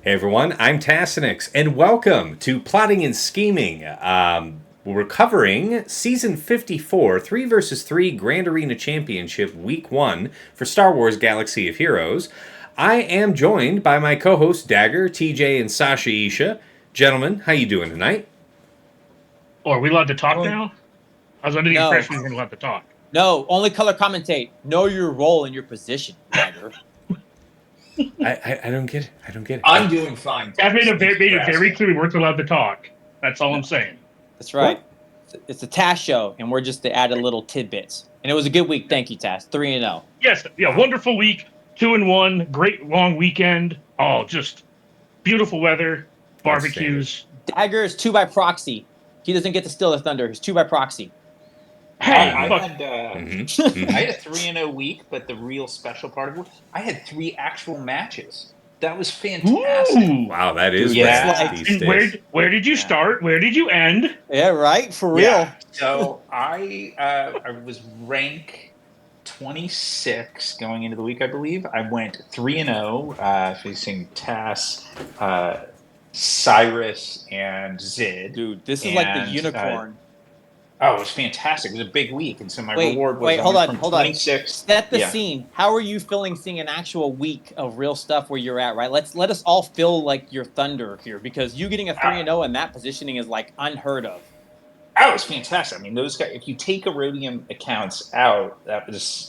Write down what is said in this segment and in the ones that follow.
Hey everyone, I'm Tassinix, and welcome to Plotting and Scheming. We're covering Season 54, 3 versus 3 Grand Arena Championship Week 1 for Star Wars Galaxy of Heroes. I am joined by my co-hosts Dagger, TJ, and Sasha Isha. Gentlemen, how you doing tonight? Oh, are we allowed to talk Only- now? I was under the No. impression we weren't allowed to talk. No, only color commentate. Know your role and your position, Dagger. I don't get it. I don't get it. I'm doing fine. That made it Thanks for very asking. clear we weren't allowed to talk. That's all I'm saying. That's right. It's a Tass show, and we're just to add a little tidbits. And it was a good week. Thank you, Tass. 3-0. Yes, yeah, wonderful week. 2-1, great long weekend. Oh, just beautiful weather, barbecues. Dagger is 2 by proxy. He doesn't get to steal the thunder. He's 2 by proxy. Hey, I look, had Mhm. I had a 3-0 week, but the real special part of it, I had 3 actual matches. That was fantastic. ooh. Wow, that is Yeah. rad these And days. where did you Yeah. start? Where did you end? Yeah, right? For real. Yeah. So I was rank 26 going into the week, I believe. I went 3-0, facing Tass, Cyrus, and Zid. Dude, this is like the And, unicorn. Oh, it was fantastic. It was a big week, and so my Wait, reward was wait, I hold went on, from hold on. 26. Set the yeah. scene. How are you feeling seeing an actual week of real stuff where you're at, right? Let us all feel like your thunder here, because you getting a 3-0 in that positioning is like unheard of. That was fantastic. I mean, those guys, if you take Erodium accounts out, that was,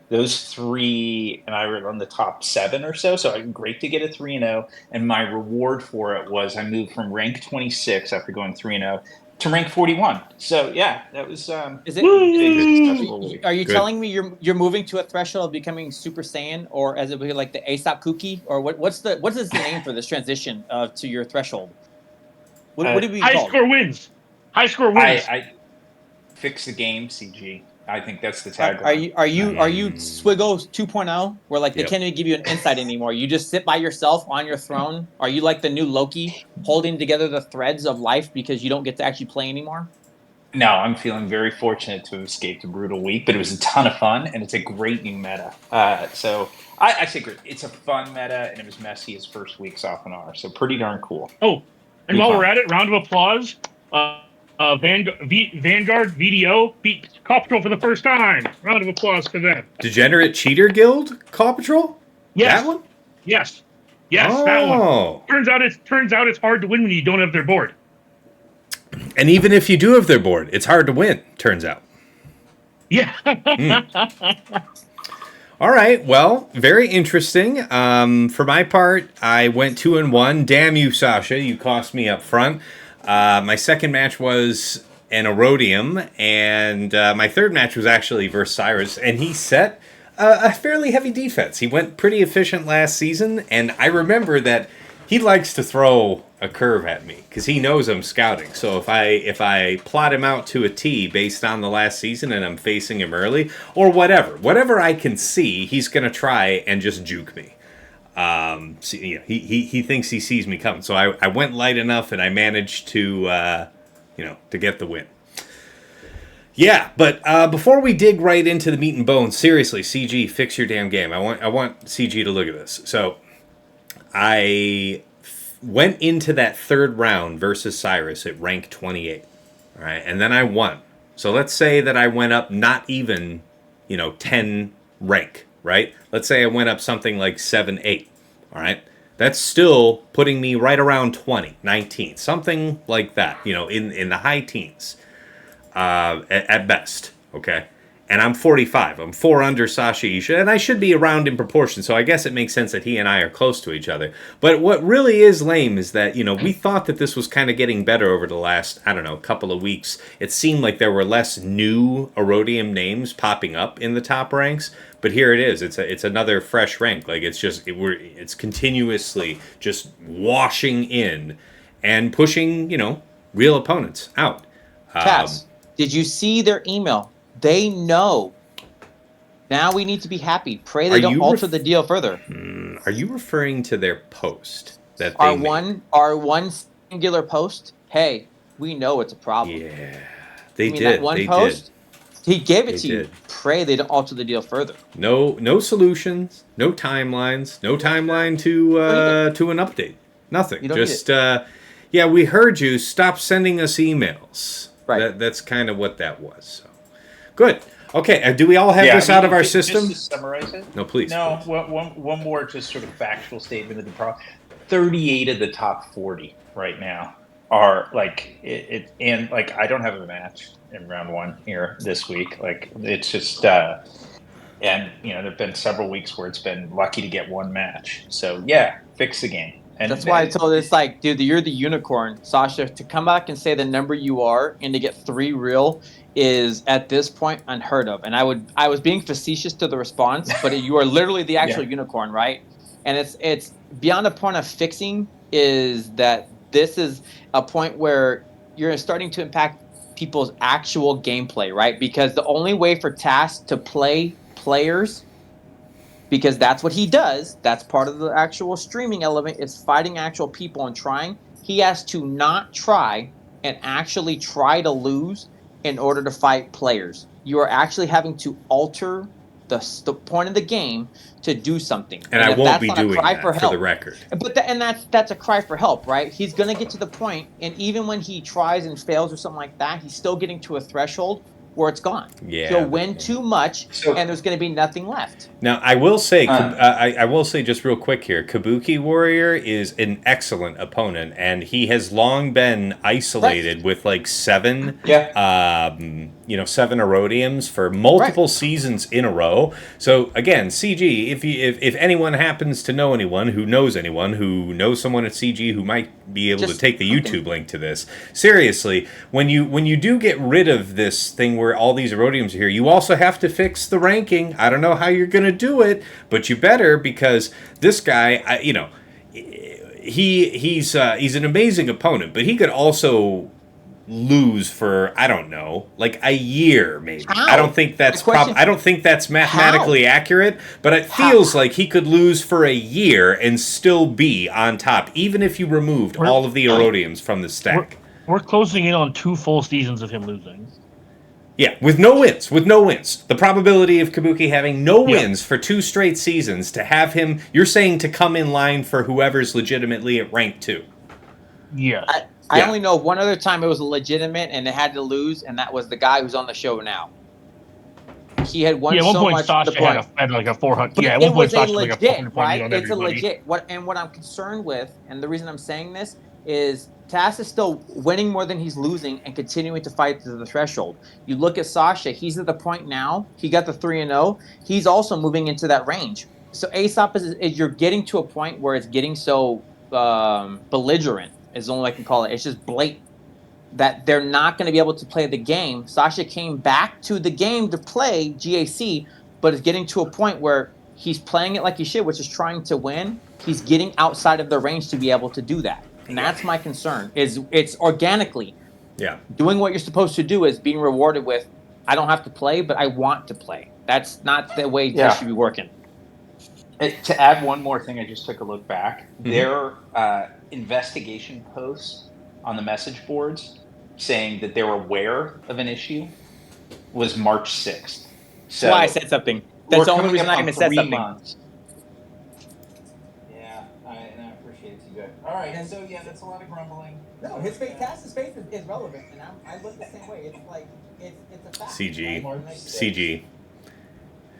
those 3, and I were on the top 7 or so. So great to get a 3-0. And my reward for it was I moved from rank 26 after going 3-0 to rank 41. So yeah, that was Is it? big successful week. Are you Good. telling me you're moving to a threshold of becoming Super Saiyan, or as it would be like the Aesop cookie, or what's the name for this transition to your threshold? What do we High call it? score wins. High score wins. I fix the game, CG. I think that's the Are tagline. you Swiggo 2.0, where like they Yep. can't even give you an insight anymore? You just sit by yourself on your throne. Are you like the new Loki, holding together the threads of life because you don't get to actually play anymore? No, I'm feeling very fortunate to have escaped a brutal week, but it was a ton of fun, and it's a great new meta. So I say great. It's a fun meta, and it was messy as first week often are. So pretty darn cool. Oh, and Be while fun. we're at it, round of applause. Vanguard VDO beat Paw Patrol for the first time. Round of applause for them. Degenerate Cheater Guild Paw Patrol? Yes, That one? yes, that one. Oh. Turns out it's hard to win when you don't have their board. And even if you do have their board, it's hard to win, turns out. Yeah. All right, well, very interesting. For my part, I went 2-1. Damn you, Sasha, you cost me up front. My second match was an Erodium, and my third match was actually versus Cyrus, and he set a fairly heavy defense. He went pretty efficient last season, and I remember that he likes to throw a curve at me because he knows I'm scouting. So if I plot him out to a T based on the last season and I'm facing him early or whatever I can see, he's gonna try and just juke me. So, he thinks he sees me coming. So I went light enough and I managed to to get the win. Yeah, but before we dig right into the meat and bones, seriously, CG, fix your damn game. I want CG to look at this. So I went into that third round versus Cyrus at rank 28. All right, and then I won. So let's say that I went up not even, 10 rank, right? Let's say I went up something like 7, 8. All right. That's still putting me right around 20, 19, something like that, in the high teens at best. Okay. And I'm 45. I'm 4 under Sasha Isha, and I should be around in proportion, so I guess it makes sense that he and I are close to each other. But what really is lame is that, we thought that this was kind of getting better over the last, couple of weeks. It seemed like there were less new Erodium names popping up in the top ranks, but here it is. It's another fresh rank. Like, it's continuously just washing in and pushing, real opponents out. Cass, did you see their email? They know. Now we need to be happy. Pray they don't alter the deal further. Are you referring to their post that they Our made? one singular post. Hey, we know it's a problem. Yeah, they I mean, did. that one they post. He gave it He to you. did. Pray they don't alter the deal further. No solutions, no timelines, no timeline to an update. Nothing. You don't need Just yeah, we heard you. Stop sending us emails. Right. That's kind of what that was. So good. Okay. Do we all have this out of our system? Just to summarize it. No, please. No, please. one more just sort of factual statement of the problem. 38 of the top 40 right now are like it and like I don't have a match in round 1 here this week. Like it's just and there've been several weeks where it's been lucky to get one match. So yeah, fix the game. And That's why I told it's like, dude, you're the unicorn, Sasha. To come back and say the number you are and to get 3 real is at this point unheard of. And I was being facetious to the response, but you are literally the actual unicorn, right? And it's beyond a point of fixing. Is that this is a point where you're starting to impact people's actual gameplay, right? Because the only way for Task to play players, because that's what he does, that's part of the actual streaming element, is fighting actual people and trying. He has to not try and actually try to lose in order to fight players. You are actually having to alter the point of the game to do something. And I won't be doing that for the record. But that's a cry for help, right? He's going to get to the point, and even when he tries and fails or something like that, he's still getting to a threshold where it's gone. Yeah. He'll win too much, and there's going to be nothing left. Now, I will say, I will say just real quick here, Kabuki Warrior is an excellent opponent, and he has long been isolated with like 7, 7 Erodiums for multiple seasons in a row. So again, CG, if anyone happens to know anyone who knows someone at CG who might be able to take the YouTube link to this, seriously, when you do get rid of this thing where all these Erodiums are here, you also have to fix the ranking. I don't know how you're going to do it, but you better, because this guy, he's an amazing opponent, but he could also lose for, I don't know, like a year maybe. How? I don't think that's mathematically accurate, but it feels like he could lose for a year and still be on top, even if you removed all of the Erodiums from the stack. We're closing in on 2 full seasons of him losing. Yeah, with no wins. The probability of Kabuki having no wins for 2 straight seasons, to have him, you're saying, to come in line for whoever's legitimately at rank 2. Yeah. I only know one other time it was legitimate and it had to lose, and that was the guy who's on the show now. He had won so much. Sasha had like a 400. But at it one point was a Sasha had like a legit, 400 point right? on It's a everybody. legit. What I'm concerned with, and the reason I'm saying this is Tass is still winning more than he's losing and continuing to fight to the threshold. You look at Sasha; he's at the point now. He got the 3-0. He's also moving into that range. So Aesop is you're getting to a point where it's getting so belligerent, is the only way I can call it. It's just blatant that they're not going to be able to play the game. Sasha came back to the game to play GAC, but it's getting to a point where he's playing it like he should, which is trying to win. He's getting outside of the range to be able to do that. And that's my concern, is it's organically doing what you're supposed to do, is being rewarded with, I don't have to play, but I want to play. That's not the way this should be working. To add one more thing, I just took a look back. Their investigation post on the message boards saying that they're aware of an issue was March 6th. So that's why I said something. That's the only reason I even said something. Months. And I appreciate it, you guys. All right, and so that's a lot of grumbling. No, his faith is relevant, and I look the same way. It's like it's a fact. CG,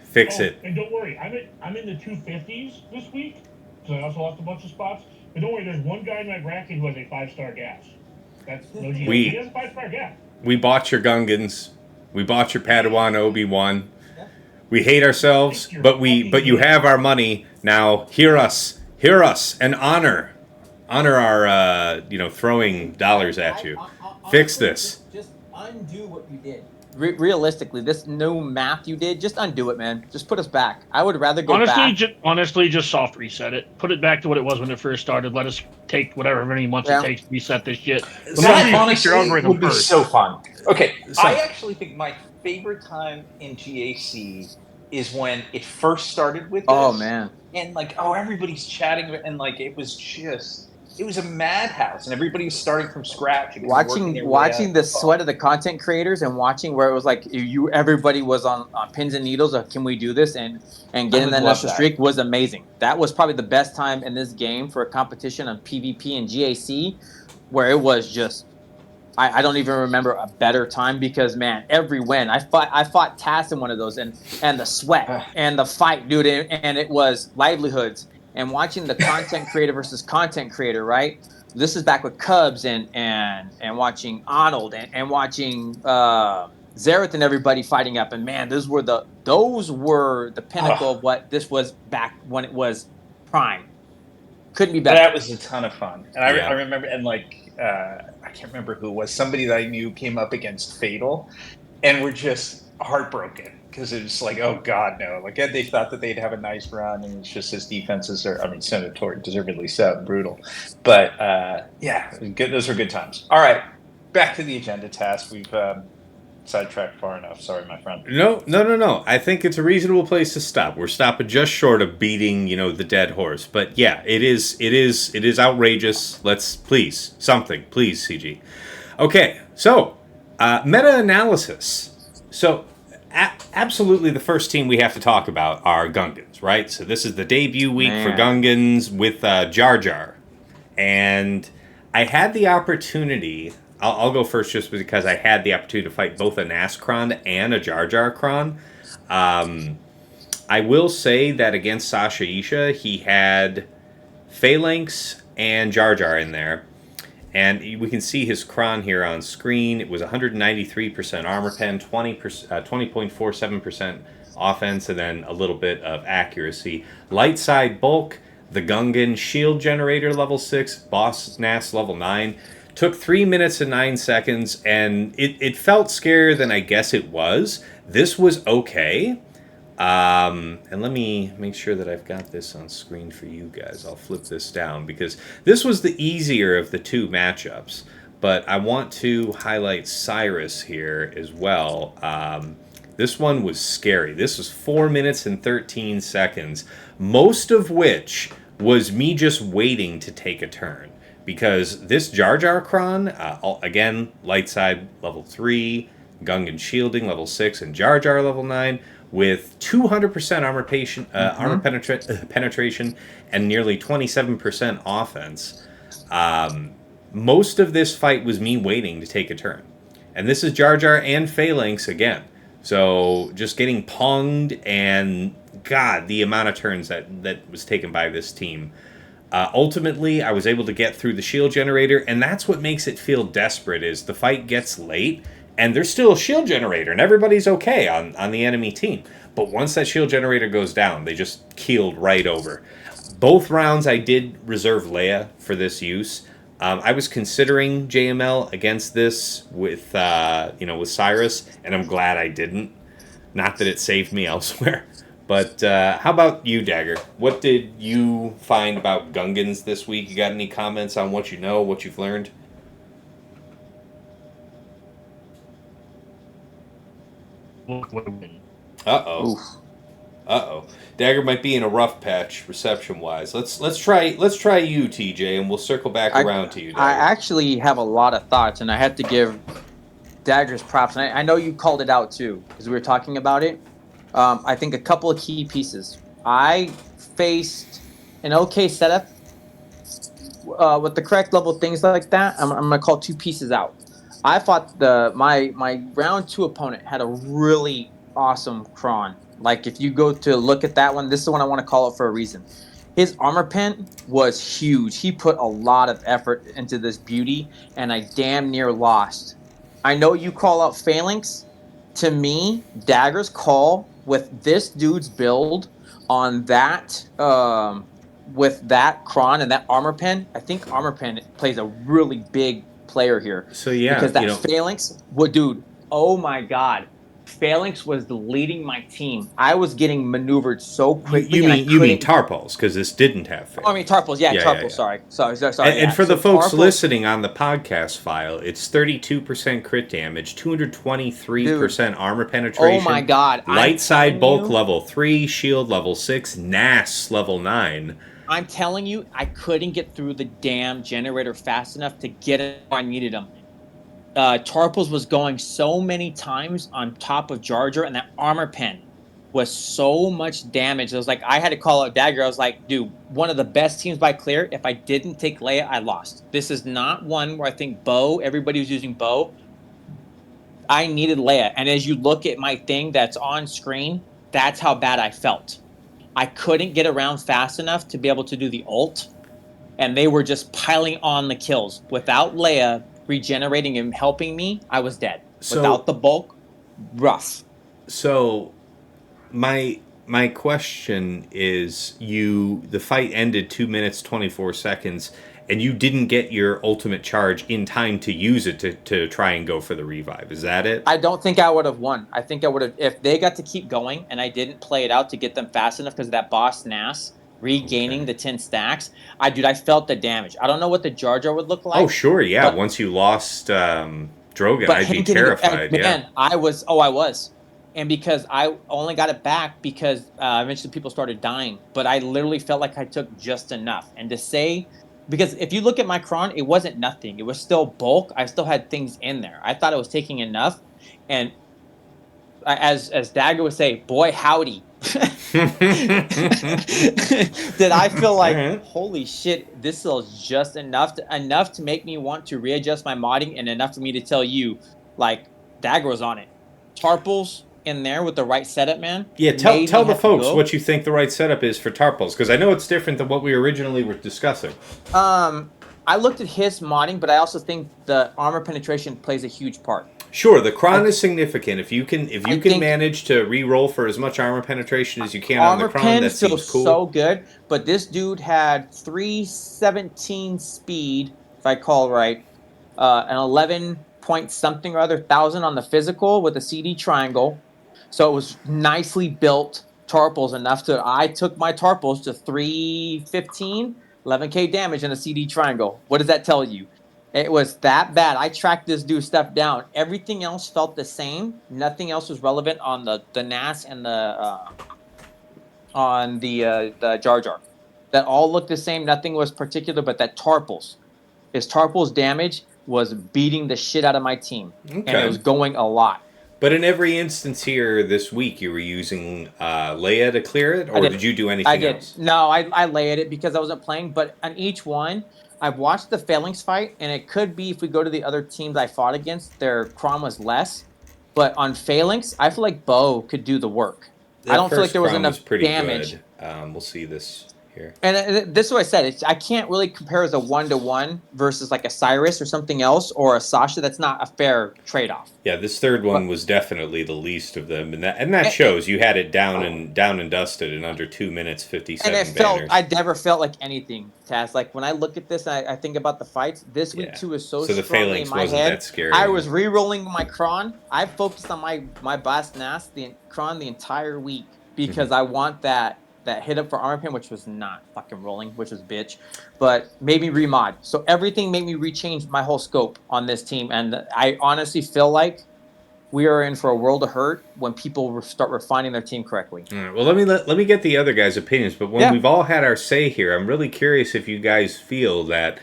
fix it. And don't worry, I'm in the 250s this week, so I also lost a bunch of spots. But don't worry, there's one guy in my bracket who has a 5-star gas. That's no GM. He has a 5-star gas. We bought your Gungans. We bought your Padawan Obi-Wan. We hate ourselves, but you have our money now. Hear us, and honor our throwing dollars at you. Fix this. Just undo what you did. Realistically, this new math you did, just undo it, man. Just put us back. I would rather go back. Honestly, just soft reset it. Put it back to what it was when it first started. Let us take whatever many months it takes to reset this shit. That honestly would be so fun. Okay, I actually think my favorite time in GAC is when it first started with this. Oh, man. And everybody's chatting, and it was just it was a madhouse, and everybody was starting from scratch. And working their way Watching up. the sweat of the content creators and watching where it was like everybody was on pins and needles of can we do this and getting that initial streak was amazing. That was probably the best time in this game for a competition on PvP and GAC where it was just I don't even remember a better time because man, every win I fought Tass in one of those and the sweat and the fight, dude, and it was livelihoods and watching the content creator versus content creator, right? This is back with Cubs and watching Arnold and watching Zareth and everybody fighting up, and man, those were the pinnacle of what this was back when it was prime. Couldn't be better. That was a ton of fun, and I remember, and I can't remember who it was. Somebody that I knew came up against Fatal, and were just heartbroken because it was like, oh god, no! Like they thought that they'd have a nice run, and it's just his defenses are, I mean, Senator deservedly so brutal, but yeah, good. Those were good times. All right, back to the agenda task. We've sidetracked far enough. Sorry, my friend. No. I think it's a reasonable place to stop. We're stopping just short of beating, the dead horse. But yeah, it is outrageous. Let's please CG. Okay, so meta-analysis. So absolutely, the first team we have to talk about are Gungans, right? So this is the debut week for Gungans with Jar Jar, and I had the opportunity. I'll go first just because I had the opportunity to fight both a Nascron and a Jar Jar Cron. I will say that against Sasha Isha, he had Phalanx and Jar Jar in there. And we can see his Cron here on screen. It was 193% armor pen, 20.47% offense, and then a little bit of accuracy. Light side bulk, the Gungan shield generator level 6, boss Nas level 9. Took 3 minutes and 9 seconds, and it felt scarier than I guess it was. This was okay. And let me make sure that I've got this on screen for you guys. I'll flip this down because this was the easier of the two matchups. But I want to highlight Cyrus here as well. This one was scary. This was 4 minutes and 13 seconds, most of which was me just waiting to take a turn. Because this Jar Jar Cron, again, light side level 3, Gungan shielding level 6, and Jar Jar level 9, with 200% armor penetration and nearly 27% offense. Most of this fight was me waiting to take a turn. And this is Jar Jar and Phalanx again. So just getting ponged, and God, the amount of turns that was taken by this team. Ultimately, I was able to get through the shield generator, and that's what makes it feel desperate, is the fight gets late, and there's still a shield generator, and everybody's okay on the enemy team. But once that shield generator goes down, they just keeled right over. Both rounds, I did reserve Leia for this use. I was considering JML against this with Cyrus, and I'm glad I didn't. Not that it saved me elsewhere. But how about you, Dagger? What did you find about Gungans this week? You got any comments on what you know, what you've learned? Uh-oh. Dagger might be in a rough patch reception-wise. Let's try you, TJ, and we'll circle back around to you, Dagger. I actually have a lot of thoughts, and I have to give Dagger's props. And I know you called it out, too, because we were talking about it. I think a couple of key pieces. I faced an okay setup with the correct level, things like that. I'm going to call 2 pieces out. I thought my round 2 opponent had a really awesome Cron. Like, if you go to look at that one, this is the one I want to call it for a reason. His armor pen was huge. He put a lot of effort into this beauty, and I damn near lost. I know you call out Phalanx. To me, Dagger's call with this dude's build on that, with that Cron and that armor pen, I think armor pen plays a really big player here. So yeah, because that Phalanx, dude, oh my God, Phalanx was leading my team. I was getting maneuvered so quickly. You mean Tarpals, because this didn't have Phalanx. Oh, I mean Tarpals, yeah. Sorry. And for the folks listening on the podcast file, it's 32% crit damage, 223% armor penetration. Oh my God. Light side bulk level 3, shield level 6, NAS level 9. I'm telling you, I couldn't get through the damn generator fast enough to get it where I needed them. Tarples was going so many times on top of Jar Jar, and that armor pen was so much damage. It was like I had to call out Dagger. I was like, dude, one of the best teams by clear. If I didn't take Leia, I lost. This is not one where I think everybody was using Bo. I needed Leia. And as you look at my thing that's on screen, that's how bad I felt. I couldn't get around fast enough to be able to do the ult, and they were just piling on the kills. Without Leia regenerating and helping me, I was dead. Without the bulk, rough. So my question is, the fight ended 2 minutes 24 seconds, and you didn't get your ultimate charge in time to use it to try and go for the revive. Is that it? I don't think I would have won. I think I would have, if they got to keep going and I didn't play it out to get them fast enough because of that boss Nas regaining the 10 stacks. I felt the damage. I don't know what the Jar Jar would look like. Oh, sure, yeah. Once you lost Drogon, I'd be terrified. Man, I was. And because I only got it back because eventually people started dying. But I literally felt like I took just enough. And to say, because if you look at my cron, it wasn't nothing. It was still bulk. I still had things in there. I thought it was taking enough. And as Dagger would say, boy, howdy. Did I feel like, holy shit, this is just enough to make me want to readjust my modding, and enough for me to tell you, like, Dagger was on it. Tarples in there with the right setup, man. Yeah, tell the folks what you think the right setup is for Tarples, because I know it's different than what we originally were discussing. I looked at his modding, but I also think the armor penetration plays a huge part. Sure, the cron is significant. If you can manage to re-roll for as much armor penetration as you can on the cron, that seems cool. So good. But this dude had 317 speed, if I call right, an 11 point something or other thousand on the physical with a CD triangle. So it was nicely built Tarples enough to. I took my Tarples to 315, 11k damage in a CD triangle. What does that tell you? It was that bad. I tracked this dude's stuff down. Everything else felt the same. Nothing else was relevant on the NAS and the Jar Jar. That all looked the same. Nothing was particular, but that Tarples. His Tarples damage was beating the shit out of my team. Okay. And it was going a lot. But in every instance here this week, you were using Leia to clear it, or did you do anything else? No, I layered it because I wasn't playing. But on each one, I've watched the Phalanx fight, and it could be if we go to the other teams I fought against, their cron was less. But on Phalanx, I feel like Bo could do the work. I don't feel like there was enough damage. We'll see this here. And this is what I said. I can't really compare as a 1-to-1 versus like a Cyrus or something else, or a Sasha. That's not a fair trade-off. Yeah, this third one was definitely the least of them, and that shows. You had it down and dusted in under 2 minutes 57 banners. I never felt like anything, Taz. Like when I look at this and I think about the fights, this week too is so the strongly in my wasn't head. That scary. I was re-rolling my cron. I focused on my Blast Nas, the cron, the entire week because I want that hit up for armor pin, which was not fucking rolling, which was bitch, but made me remod. So everything made me rechange my whole scope on this team, and I honestly feel like we are in for a world of hurt when people start refining their team correctly. All right, well, let me get the other guys' opinions, but when we've all had our say here, I'm really curious if you guys feel that,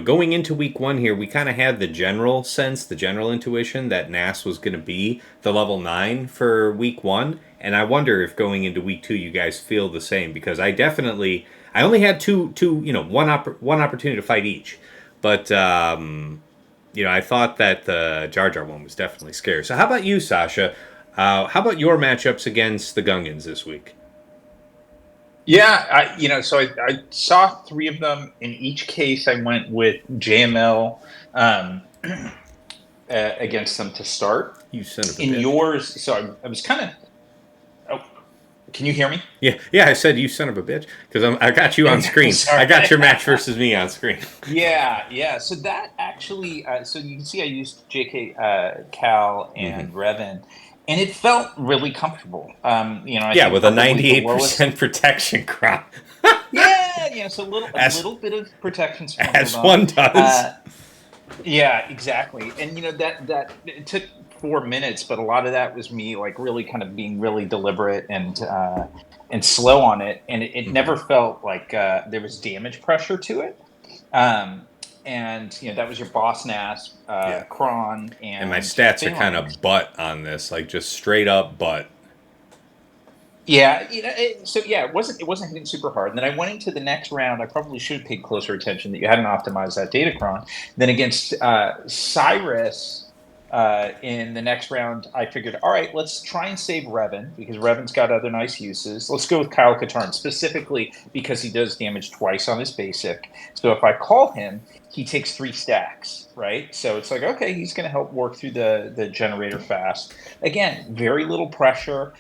going into week 1 here, we kind of had the general sense, the general intuition that NAS was going to be the level 9 for week 1. And I wonder if going into week 2, you guys feel the same, because I only had one opportunity to fight each, but I thought that the Jar Jar one was definitely scary. So how about you, Sasha? How about your matchups against the Gungans this week? Yeah, so I saw 3 of them. In each case, I went with JML against them to start. You son of a bitch. In yours, so I was kind of. Can you hear me? Yeah. I said you son of a bitch because I got you on screen. I got your match versus me on screen. Yeah. So that actually, so you can see I used JK, Cal, and Revan, and it felt really comfortable. I with a 98% protection crop. So a little bit of protection. As one does. Yeah, exactly. And that it took 4 minutes, but a lot of that was me like really kind of being really deliberate and slow on it, and it never felt like there was damage pressure to it. And that was your Boss Nass, Kron, and my stats are kind of butt on this, like just straight up butt. Yeah, it wasn't hitting super hard. And then I went into the next round. I probably should have paid closer attention that you hadn't optimized that Datacron. Then against Cyrus in the next round, I figured, all right, let's try and save Revan because Revan's got other nice uses. Let's go with Kyle Katarn specifically because he does damage twice on his basic. So if I call him, he takes 3 stacks, right? So it's like, okay, he's going to help work through the generator fast. Again, very little pressure.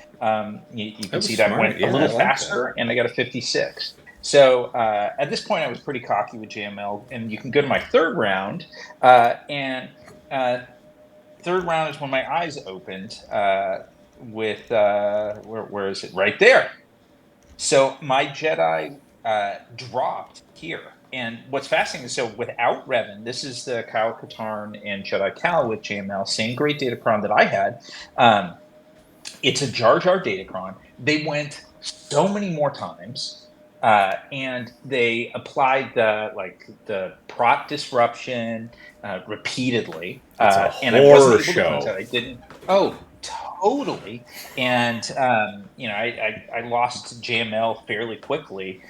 You can see that went a little faster, and I got a 56. So at this point, I was pretty cocky with JML, and you can go to my third round, third round is when my eyes opened with where is it? Right there. So my Jedi dropped here. And what's fascinating is, so without Revan, this is the Kyle Katarn and Jedi Cal with JML, same great Datacron that I had. It's a Jar Jar Datacron. They went so many more times, and they applied the prot disruption repeatedly. It's a and horror I wasn't able show. to cleanse it. I didn't. Oh, totally. And I lost JML fairly quickly.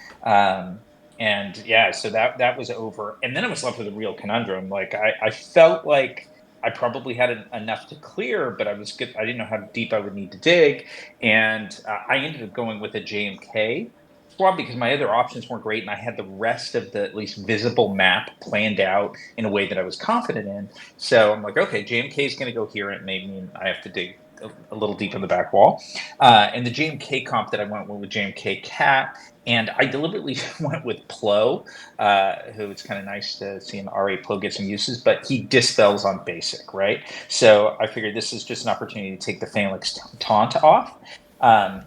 And yeah, so that was over. And then I was left with a real conundrum. Like I felt like I probably had enough to clear, but I didn't know how deep I would need to dig. And I ended up going with a JMK squad because my other options weren't great. And I had the rest of the at least visible map planned out in a way that I was confident in. So I'm like, okay, JMK is going to go here. And it may mean I have to dig a little deep in the back wall. And the JMK comp that I went with JMK Cat. And I deliberately went with Plo, who it's kind of nice to see an R8 Plo get some uses, but he dispels on basic, right? So I figured this is just an opportunity to take the Phalanx taunt off. I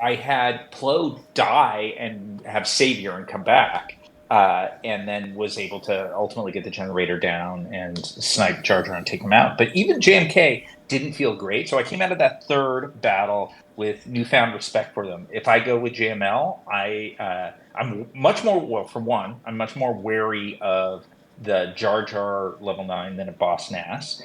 had Plo die and have Savior and come back, and then was able to ultimately get the generator down and snipe Jar Jar and take him out. But even JMK didn't feel great, so I came out of that third battle with newfound respect for them. If I go with JML, I'm much more, well, for one, I'm much more wary of the Jar Jar level 9 than a Boss Nass,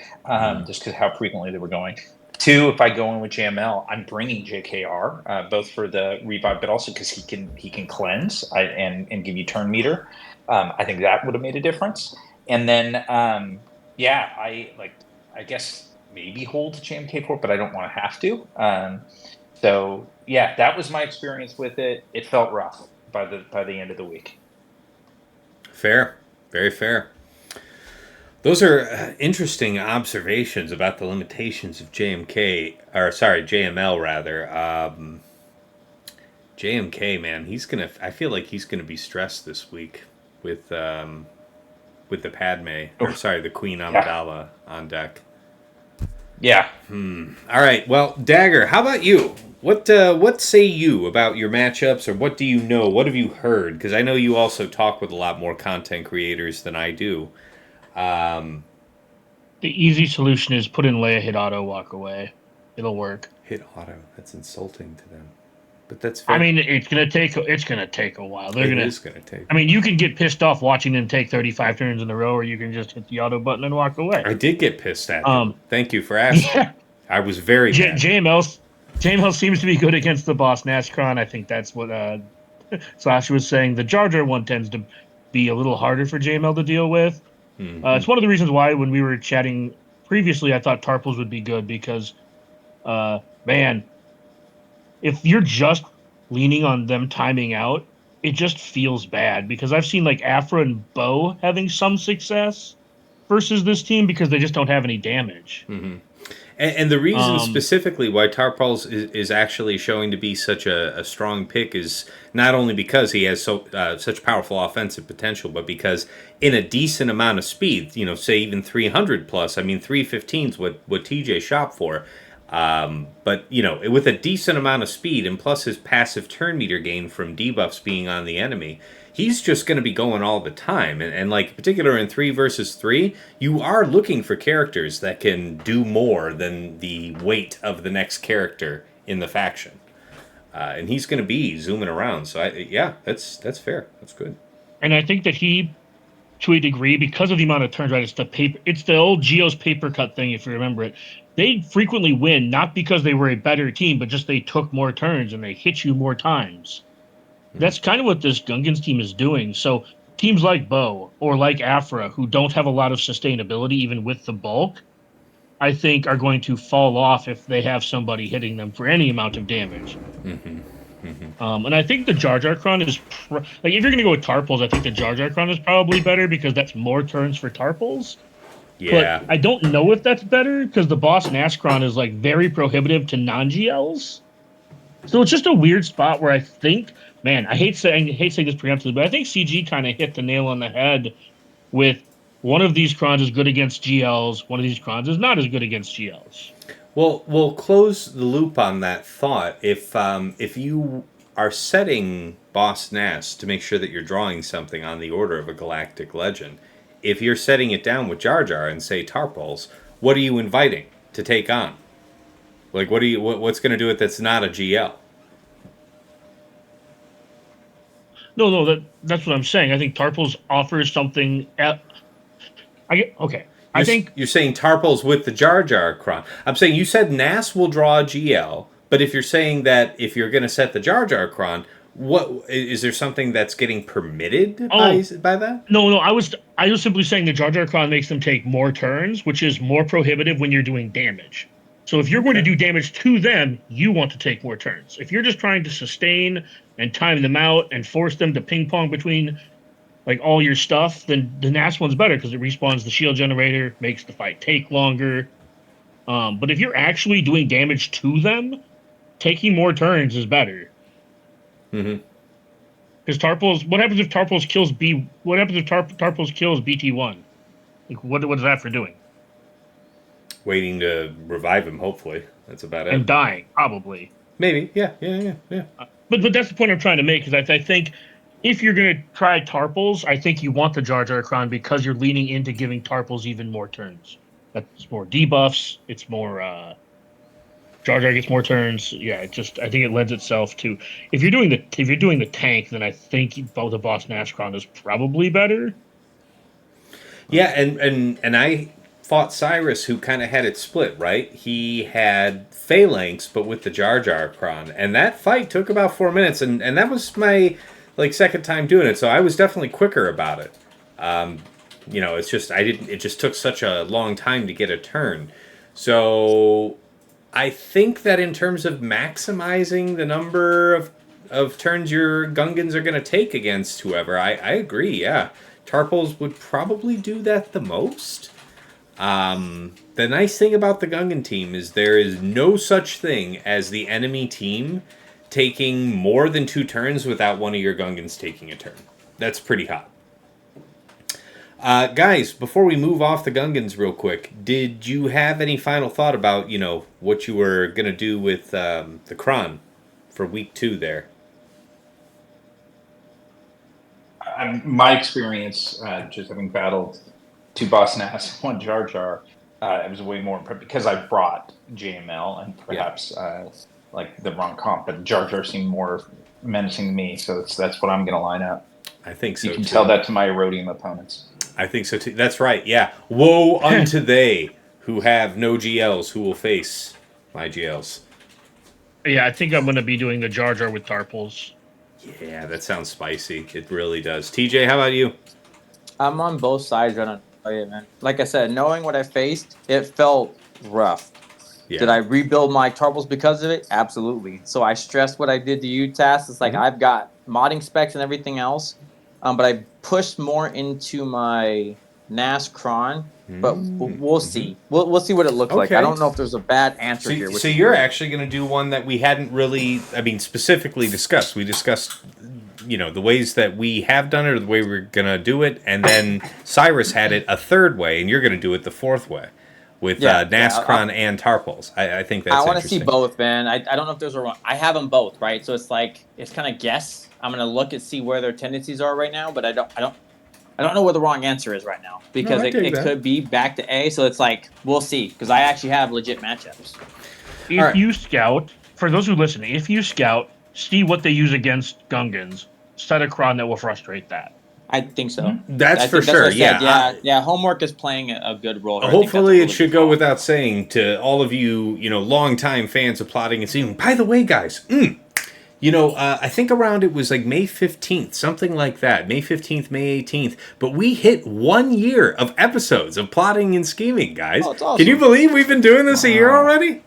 just because how frequently they were going. 2, if I go in with JML, I'm bringing JKR, both for the revive, but also because he can cleanse and give you turn meter. I think that would have made a difference. And then, I guess maybe hold JMK port, but I don't want to have to. So yeah, that was my experience with it. It felt rough by the end of the week. Fair, very fair. Those are interesting observations about the limitations of JML rather. JMK, man, I feel like he's gonna be stressed this week with the the Queen Amidala on deck. Yeah. All right. Well, Dagger, how about you? What say you about your matchups, or what do you know? What have you heard? Because I know you also talk with a lot more content creators than I do. The easy solution is put in Leia, hit auto, walk away. It'll work. Hit auto. That's insulting to them. But that's fair. I mean, it's gonna take a while. It is gonna take. I mean, you can get pissed off watching them take 35 turns in a row, or you can just hit the auto button and walk away. I did get pissed at them. Thank you for asking. Yeah. I was very mad. JML seems to be good against the Boss Nashcron. I think that's what Sasha was saying. The Jar Jar one tends to be a little harder for JML to deal with. Mm-hmm. It's one of the reasons why when we were chatting previously, I thought Tarpals would be good because, man, if you're just leaning on them timing out, it just feels bad because I've seen like Afra and Bo having some success versus this team because they just don't have any damage. Mm-hmm. And the reason specifically why Tarpals is actually showing to be such a strong pick is not only because he has such powerful offensive potential, but because in a decent amount of speed, say even 300 plus, I mean 315 is what TJ shot for. But, with a decent amount of speed and plus his passive turn meter gain from debuffs being on the enemy, he's just going to be going all the time. And like, particular in 3 versus 3, you are looking for characters that can do more than the weight of the next character in the faction. And he's going to be zooming around. So, that's fair. That's good. And I think that he, to a degree, because of the amount of turns, right? It's the old Geo's paper cut thing, if you remember it. They frequently win not because they were a better team, but just they took more turns and they hit you more times. That's kind of what this Gungans team is doing. So teams like Bo or like Afra, who don't have a lot of sustainability even with the bulk, I think are going to fall off if they have somebody hitting them for any amount of damage. And I think the Jar Jar Kron is like, if you're going to go with Tarpals, I think the Jar Jar Kron is probably better because that's more turns for Tarpals. Yeah. But I don't know if that's better because the boss Nashkron is like very prohibitive to non-GLs. So it's just a weird spot where I think, man, I hate saying this preemptively, but I think CG kind of hit the nail on the head with one of these Krons is good against GLs, one of these Krons is not as good against GLs. Well, we'll close the loop on that thought. If you are setting Boss Nass to make sure that you're drawing something on the order of a Galactic Legend, if you're setting it down with Jar Jar and say Tarpals, what are you inviting to take on? Like, what's going to do it that's not a GL? No, that's what I'm saying. I think Tarpals offers something. I think you're saying Tarpals with the Jar Jar Kron. I'm saying you said Nass will draw a GL, but if you're saying that if you're going to set the Jar Jar Kron, what is there something that's getting permitted by that? No. I was simply saying the Jar Jar Kron makes them take more turns, which is more prohibitive when you're doing damage. So if you're going to do damage to them, you want to take more turns. If you're just trying to sustain and time them out and force them to ping pong between like all your stuff, then the Nass one's better because it respawns the shield generator, makes the fight take longer. But if you're actually doing damage to them, taking more turns is better. Because Tarpals, what happens if Tarpals kills Tarpals kills BT1? Like, what is that for doing? Waiting to revive him, hopefully. That's about it. And dying, probably. Maybe, yeah. But that's the point I'm trying to make, because I think if you're going to try Tarpals, I think you want the Jar Jar Kron because you're leaning into giving Tarpals even more turns. That's more debuffs. It's more Jar Jar gets more turns. Yeah, I think it lends itself to if you're doing the tank, then I think both the Boss Nash Kron is probably better. Yeah, and I fought Cyrus, who kind of had it split, right? He had Phalanx, but with the Jar Jar Kron, and that fight took about 4 minutes, and that was my second time doing it, so I was definitely quicker about it. It's just it just took such a long time to get a turn. So I think that in terms of maximizing the number of turns your Gungans are going to take against whoever, I agree, yeah. Tarpals would probably do that the most. The nice thing about the Gungan team is there is no such thing as the enemy team taking more than 2 turns without one of your Gungans taking a turn. That's pretty hot. Guys, before we move off the Gungans real quick, did you have any final thought about, what you were going to do with the Kron for week 2 there? My experience, just having battled 2 Boss Nass, 1 Jar Jar, it was way more because I brought JML and perhaps the wrong comp, but Jar Jar seemed more menacing to me, so that's what I'm going to line up. I think so. You can tell that to my Erodium opponents. I think so too. That's right. Yeah. Woe unto they who have no GLs who will face my GLs. Yeah, I think I'm going to be doing the Jar Jar with Tarpals. Yeah, that sounds spicy. It really does. TJ, how about you? I'm on both sides right now, man. Like I said, knowing what I faced, it felt rough. Yeah. Did I rebuild my Tarpals because of it? Absolutely. So I stressed what I did to you, Tass. It's like I've got modding specs and everything else, but I pushed more into my Nass Kron. But we'll see. We'll see what it looks like. I don't know if there's a bad answer here. So you're actually going to do one that we hadn't really, specifically discussed. We discussed, the ways that we have done it or the way we're going to do it. And then Cyrus had it a third way, and you're going to do it the fourth way. with Yeah, Nascron and Tarpals. I think that's I want to see interesting. both, man. I don't know if those are wrong. I have them both, right? So it's like it's kind of guess. I'm gonna look and see where their tendencies are right now, but I don't know where the wrong answer is right now because I dig it that. could be back to A. So it's like we'll see because I actually have legit matchups. If you scout, for those who listen, if you scout, see what they use against Gungans, set a cron that will frustrate that. I think so. That's I for think sure. That's what I said. Yeah. Yeah. Homework is playing a good role here. Hopefully, it I think that's a really should good go call. without saying to all of you, longtime fans of Plotting and Scheming. By the way, guys, I think around it was like May 15th, something like that. May 15th, May 18th. But we hit 1 year of episodes of Plotting and Scheming, guys. Oh, it's awesome. Can you believe we've been doing this a year already?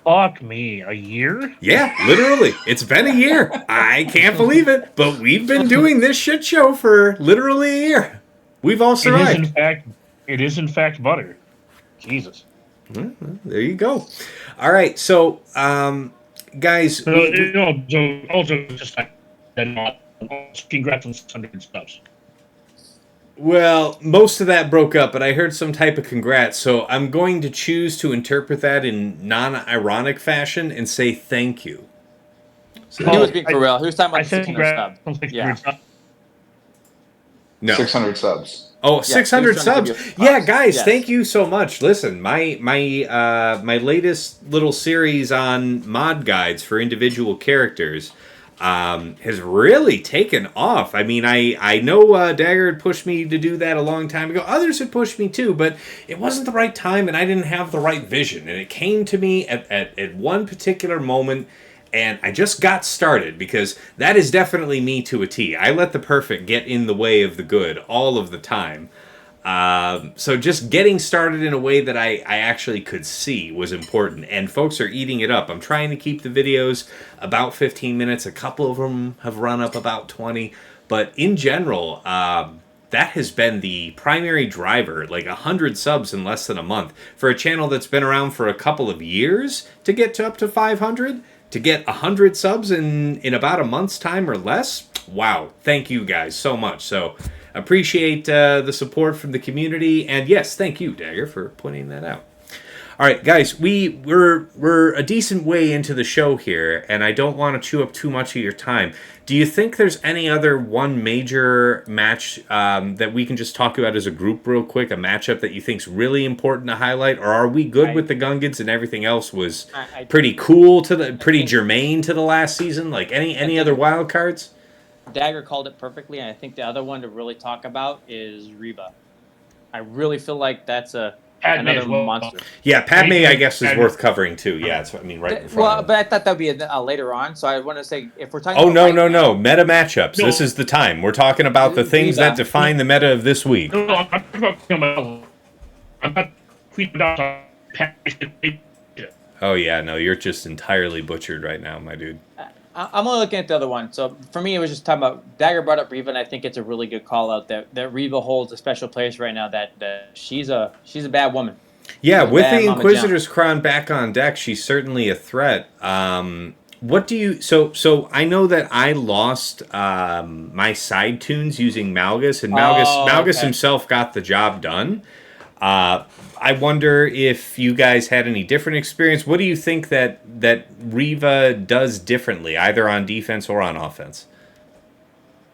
Fuck me, a year? Yeah, literally. It's been a year. I can't believe it. But we've been doing this shit show for literally a year. We've all survived. It is in fact butter. Jesus. There you go. All right, so guys, So, also just congrats on 600 subs. well, most of that broke up, but I heard some type of congrats, so I'm going to choose to interpret that in non-ironic fashion and say thank you. He was being for real. He was talking about the 600 sub. Yeah. No. 600 subs. Oh, Yeah, 600 he was trying to subs. give you Yeah, props. guys, Yes. thank you so much. Listen, my latest little series on mod guides for individual characters has really taken off. I mean, I know Dagger had pushed me to do that a long time ago. Others had pushed me too, but it wasn't the right time and I didn't have the right vision. And it came to me at one particular moment, and I just got started because that is definitely me to a T. I let the perfect get in the way of the good all of the time. So just getting started in a way that I actually could see was important, and folks are eating it up. I'm trying to keep the videos about 15 minutes. A couple of them have run up about 20, but in general, that has been the primary driver, like 100 subs in less than a month. For a channel that's been around for a couple of years to get to up to 500, to get 100 subs in about a month's time or less, wow, thank you guys so much. So appreciate the support from the community, and yes, thank you, Dagger, for pointing that out. All right, guys, we're a decent way into the show here, and I don't want to chew up too much of your time. Do you think there's any other one major match that we can just talk about as a group real quick, a matchup that you think's really important to highlight, or are we good with the Gungans and everything else was pretty cool pretty germane to the last season? Like any other wild cards? Dagger called it perfectly, and I think the other one to really talk about is Reba. I really feel like that's another monster. Yeah, Padme, I guess, is worth covering too. Yeah, it's right in front. Well, of but I thought that'd be later on. So I want to say if we're talking. Oh about no! Meta matchups. No. This is the time. We're talking about the things that define the meta of this week. No, I'm not tweeting about Oh yeah, no, you're just entirely butchered right now, my dude. I'm only looking at the other one. So for me, it was just talking about Dagger brought up Reva, and I think it's a really good call out that Reva holds a special place right now. That she's a bad woman. Yeah, with the Inquisitor's crown back on deck, she's certainly a threat. What do you? So I know that I lost my side tunes using Malgus, and Malgus himself got the job done. I wonder if you guys had any different experience. What do you think that Reva does differently, either on defense or on offense?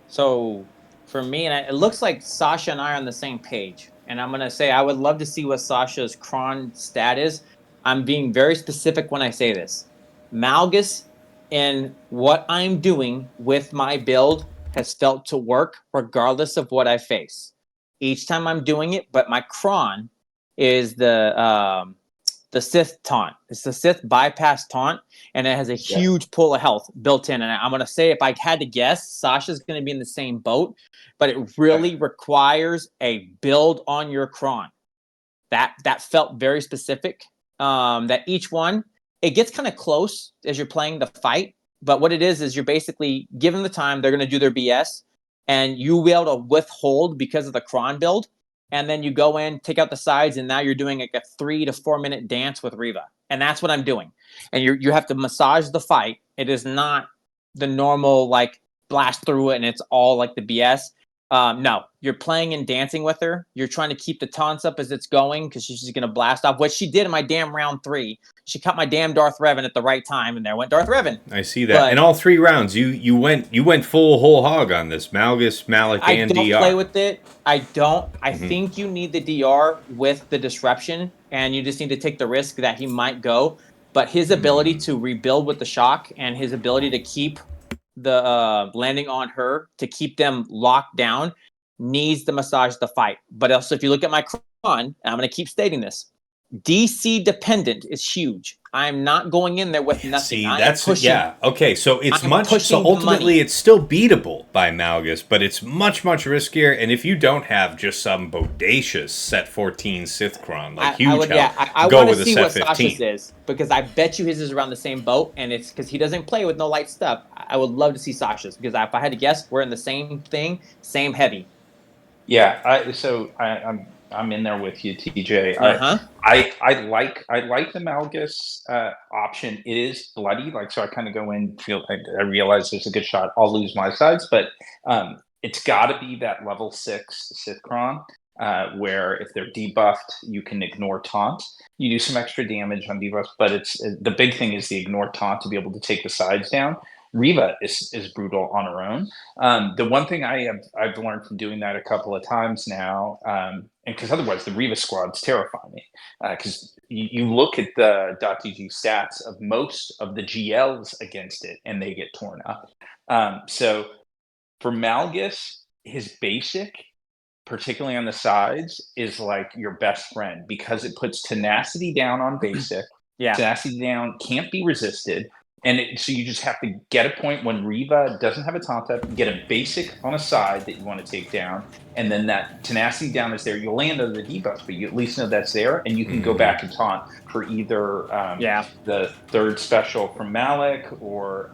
So for me, and it looks like Sasha and I are on the same page. And I'm going to say I would love to see what Sasha's cron stat is. I'm being very specific when I say this. Malgus and what I'm doing with my build has felt to work regardless of what I face. Each time I'm doing it, but my cron is the Sith taunt. It's the Sith bypass taunt, and it has a huge pull of health built in. And I'm going to say, if I had to guess, Sasha's going to be in the same boat, but it really requires a build on your cron. That felt very specific. That each one, it gets kind of close as you're playing the fight, but what it is you're basically given the time, they're going to do their BS, and you'll be able to withhold because of the cron build. And then you go in, take out the sides, and now you're doing like a 3 to 4 minute dance with Reva. And that's what I'm doing. And you have to massage the fight. It is not the normal, like, blast through it and it's all like the BS. No, you're playing and dancing with her. You're trying to keep the taunts up as it's going because she's just going to blast off. What she did in my damn round 3, she caught my damn Darth Revan at the right time, and there went Darth Revan. I see that. But in all 3 rounds, you went full whole hog on this. Malgus, Malik, I and don't DR. play with it. I don't. I think you need the DR with the disruption, and you just need to take the risk that he might go. But his ability to rebuild with the shock and his ability to keep the landing on her, to keep them locked down, needs to massage the fight. But also, if you look at my Kron, and I'm going to keep stating this, DC dependent is huge. I'm not going in there with nothing. See, that's okay. So it's I'm much. So pushing the ultimately, money. it's still beatable by Malgus, but it's much riskier. And if you don't have just some bodacious set 14 Sith Kron like huge help, I go want with to a see set what 15. Sasha's is, because I bet you his is around the same boat, and it's because he doesn't play with no light stuff. I would love to see Sasha's, because if I had to guess, we're in the same thing, same heavy. Yeah, I'm in there with you, TJ. Uh-huh. I like the Malgus option. It is bloody, like, so I kind of go in, I realize there's a good shot I'll lose my sides, but it's got to be that level 6 Sith Kron, where if they're debuffed, you can ignore taunt. You do some extra damage on debuffs, but the big thing is the ignore taunt to be able to take the sides down. Riva is brutal on her own. The one thing I've learned from doing that a couple of times now, and because otherwise the Riva squads terrify me, because you look at the .dg stats of most of the GLs against it, and they get torn up. So for Malgus, his basic, particularly on the sides, is like your best friend, because it puts tenacity down on basic. Yeah. Tenacity down can't be resisted. And so you just have to get a point when Riva doesn't have a taunt up, get a basic on a side that you want to take down, and then that tenacity down is there. You'll land under the debuff, but you at least know that's there, and you can go back and taunt for either the third special from Malik, or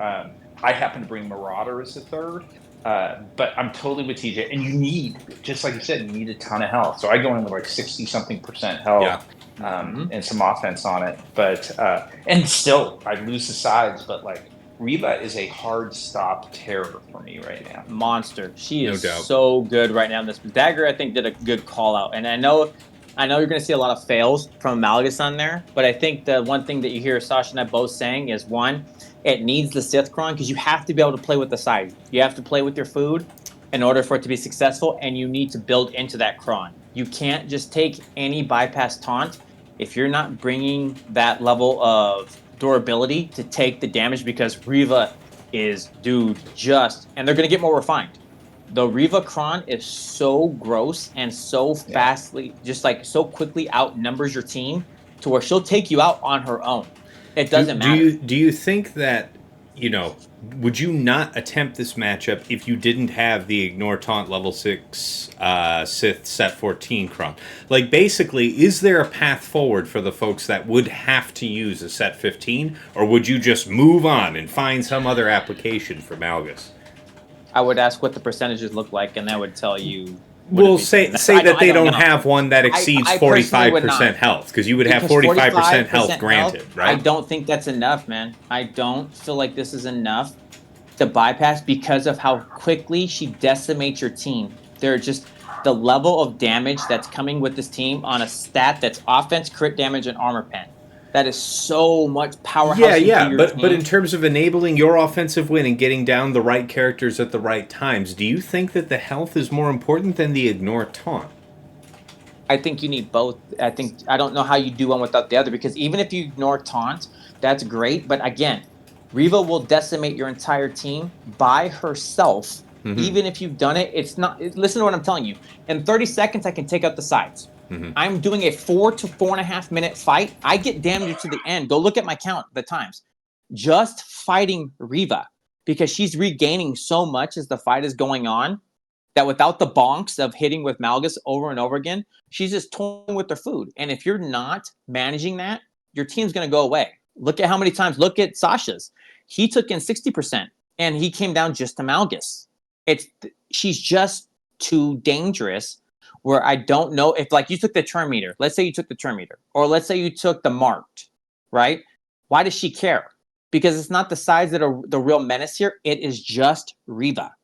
I happen to bring Marauder as the third. But I'm totally with TJ, and you need, just like you said, you need a ton of health. So I go in with like 60-something% health. And some offense on it, but and still I lose the sides, but like Riva is a hard stop terror for me right now. Monster. She is No doubt. so good right now. This Dagger, I think, did a good call out, and I know you're going to see a lot of fails from Malgus on there, but I think the one thing that you hear Sasha and I both saying is, one, it needs the Sith Kron, because you have to be able to play with the side. You have to play with your food in order for it to be successful, and you need to build into that Kron. You can't just take any bypass taunt if you're not bringing that level of durability to take the damage, because Riva is, dude, and they're going to get more refined. The Riva Kron is so gross and so fastly, just like so quickly outnumbers your team to where she'll take you out on her own. It doesn't matter. Do you think that, would you not attempt this matchup if you didn't have the ignore taunt level 6 Sith set 14 Kron? Like, basically, is there a path forward for the folks that would have to use a set 15, or would you just move on and find some other application for Malgus? I would ask what the percentages look like, and that would tell you. Well, say that they don't have one that exceeds 45% health, because you would have 45% health granted, right? I don't think that's enough, man. I don't feel like this is enough to bypass, because of how quickly she decimates your team. They're just the level of damage that's coming with this team on a stat that's offense, crit damage, and armor pen. That is so much powerhouse. But in terms of enabling your offensive win and getting down the right characters at the right times, do you think that the health is more important than the ignore taunt? I think you need both. I don't know how you do one without the other, because even if you ignore taunt, that's great. But again, Riva will decimate your entire team by herself. Even if you've done it, it's not. Listen to what I'm telling you. In 30 seconds, I can take out the sides. I'm doing a 4 to 4.5 minute fight. I get damage to the end. Go look at my count, the times. Just fighting Riva, because she's regaining so much as the fight is going on, that without the bonks of hitting with Malgus over and over again, she's just toying with her food. And if you're not managing that, your team's going to go away. Look at how many times. Look at Sasha's. He took in 60%, and he came down just to Malgus. She's just too dangerous, where I don't know if, like, you took the turn meter. Let's say you took the turn meter, or let's say you took the marked, right? Why does she care? Because it's not the sides that are the real menace here. It is just Riva.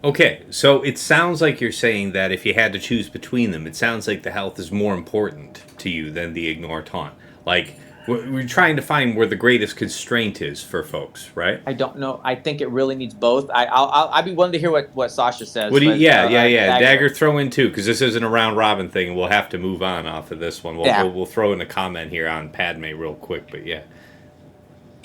Okay, so it sounds like you're saying that if you had to choose between them, it sounds like the health is more important to you than the ignore taunt. Like, we're trying to find where the greatest constraint is for folks, right? I don't know. I think it really needs both. I'd be willing to hear what Sasha says, What do you, but yeah. Dagger, Dagger. throw in too, because this isn't a round robin thing, and we'll have to move on off of this one. Yeah. We'll throw in a comment here on Padme real quick, but yeah.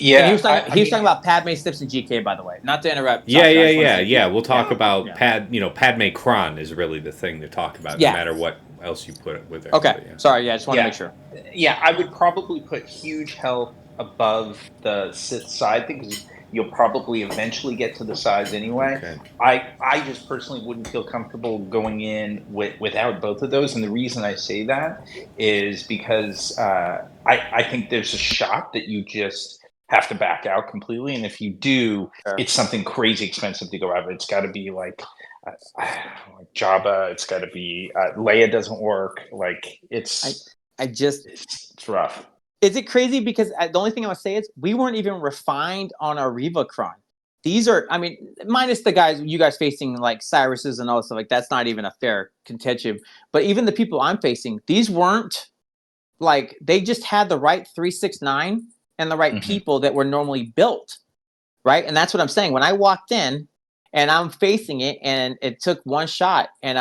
And he Yeah, was talking about Padme, Snips, and GK, by the way. Not to interrupt. Yeah, Sasha, I yeah, just wanna yeah, say- yeah. We'll talk Yeah. about Yeah. Padme Kron is really the thing to talk about, Yeah. no matter what else you put it with it. Okay. But yeah. Sorry. Yeah, I just want to Yeah. make sure. Yeah, I would probably put huge health above the Sith side thing because you'll probably eventually get to the sides anyway. Okay. I just personally wouldn't feel comfortable going in without both of those, and the reason I say that is because I think there's a shot that you just have to back out completely, and if you do, Sure. it's something crazy expensive to go out. It's got to be like Jabba. It's got to be Leia doesn't work. Like it's rough. Is it crazy? Because the only thing I would say is we weren't even refined on our Reva Kron. These are, I mean, minus the guys, you guys facing like Cyruses and all that stuff, like that's not even a fair contention. But even the people I'm facing, these weren't like, they just had the right 369 and the right people that were normally built. Right. And that's what I'm saying. When I walked in and I'm facing it and it took one shot and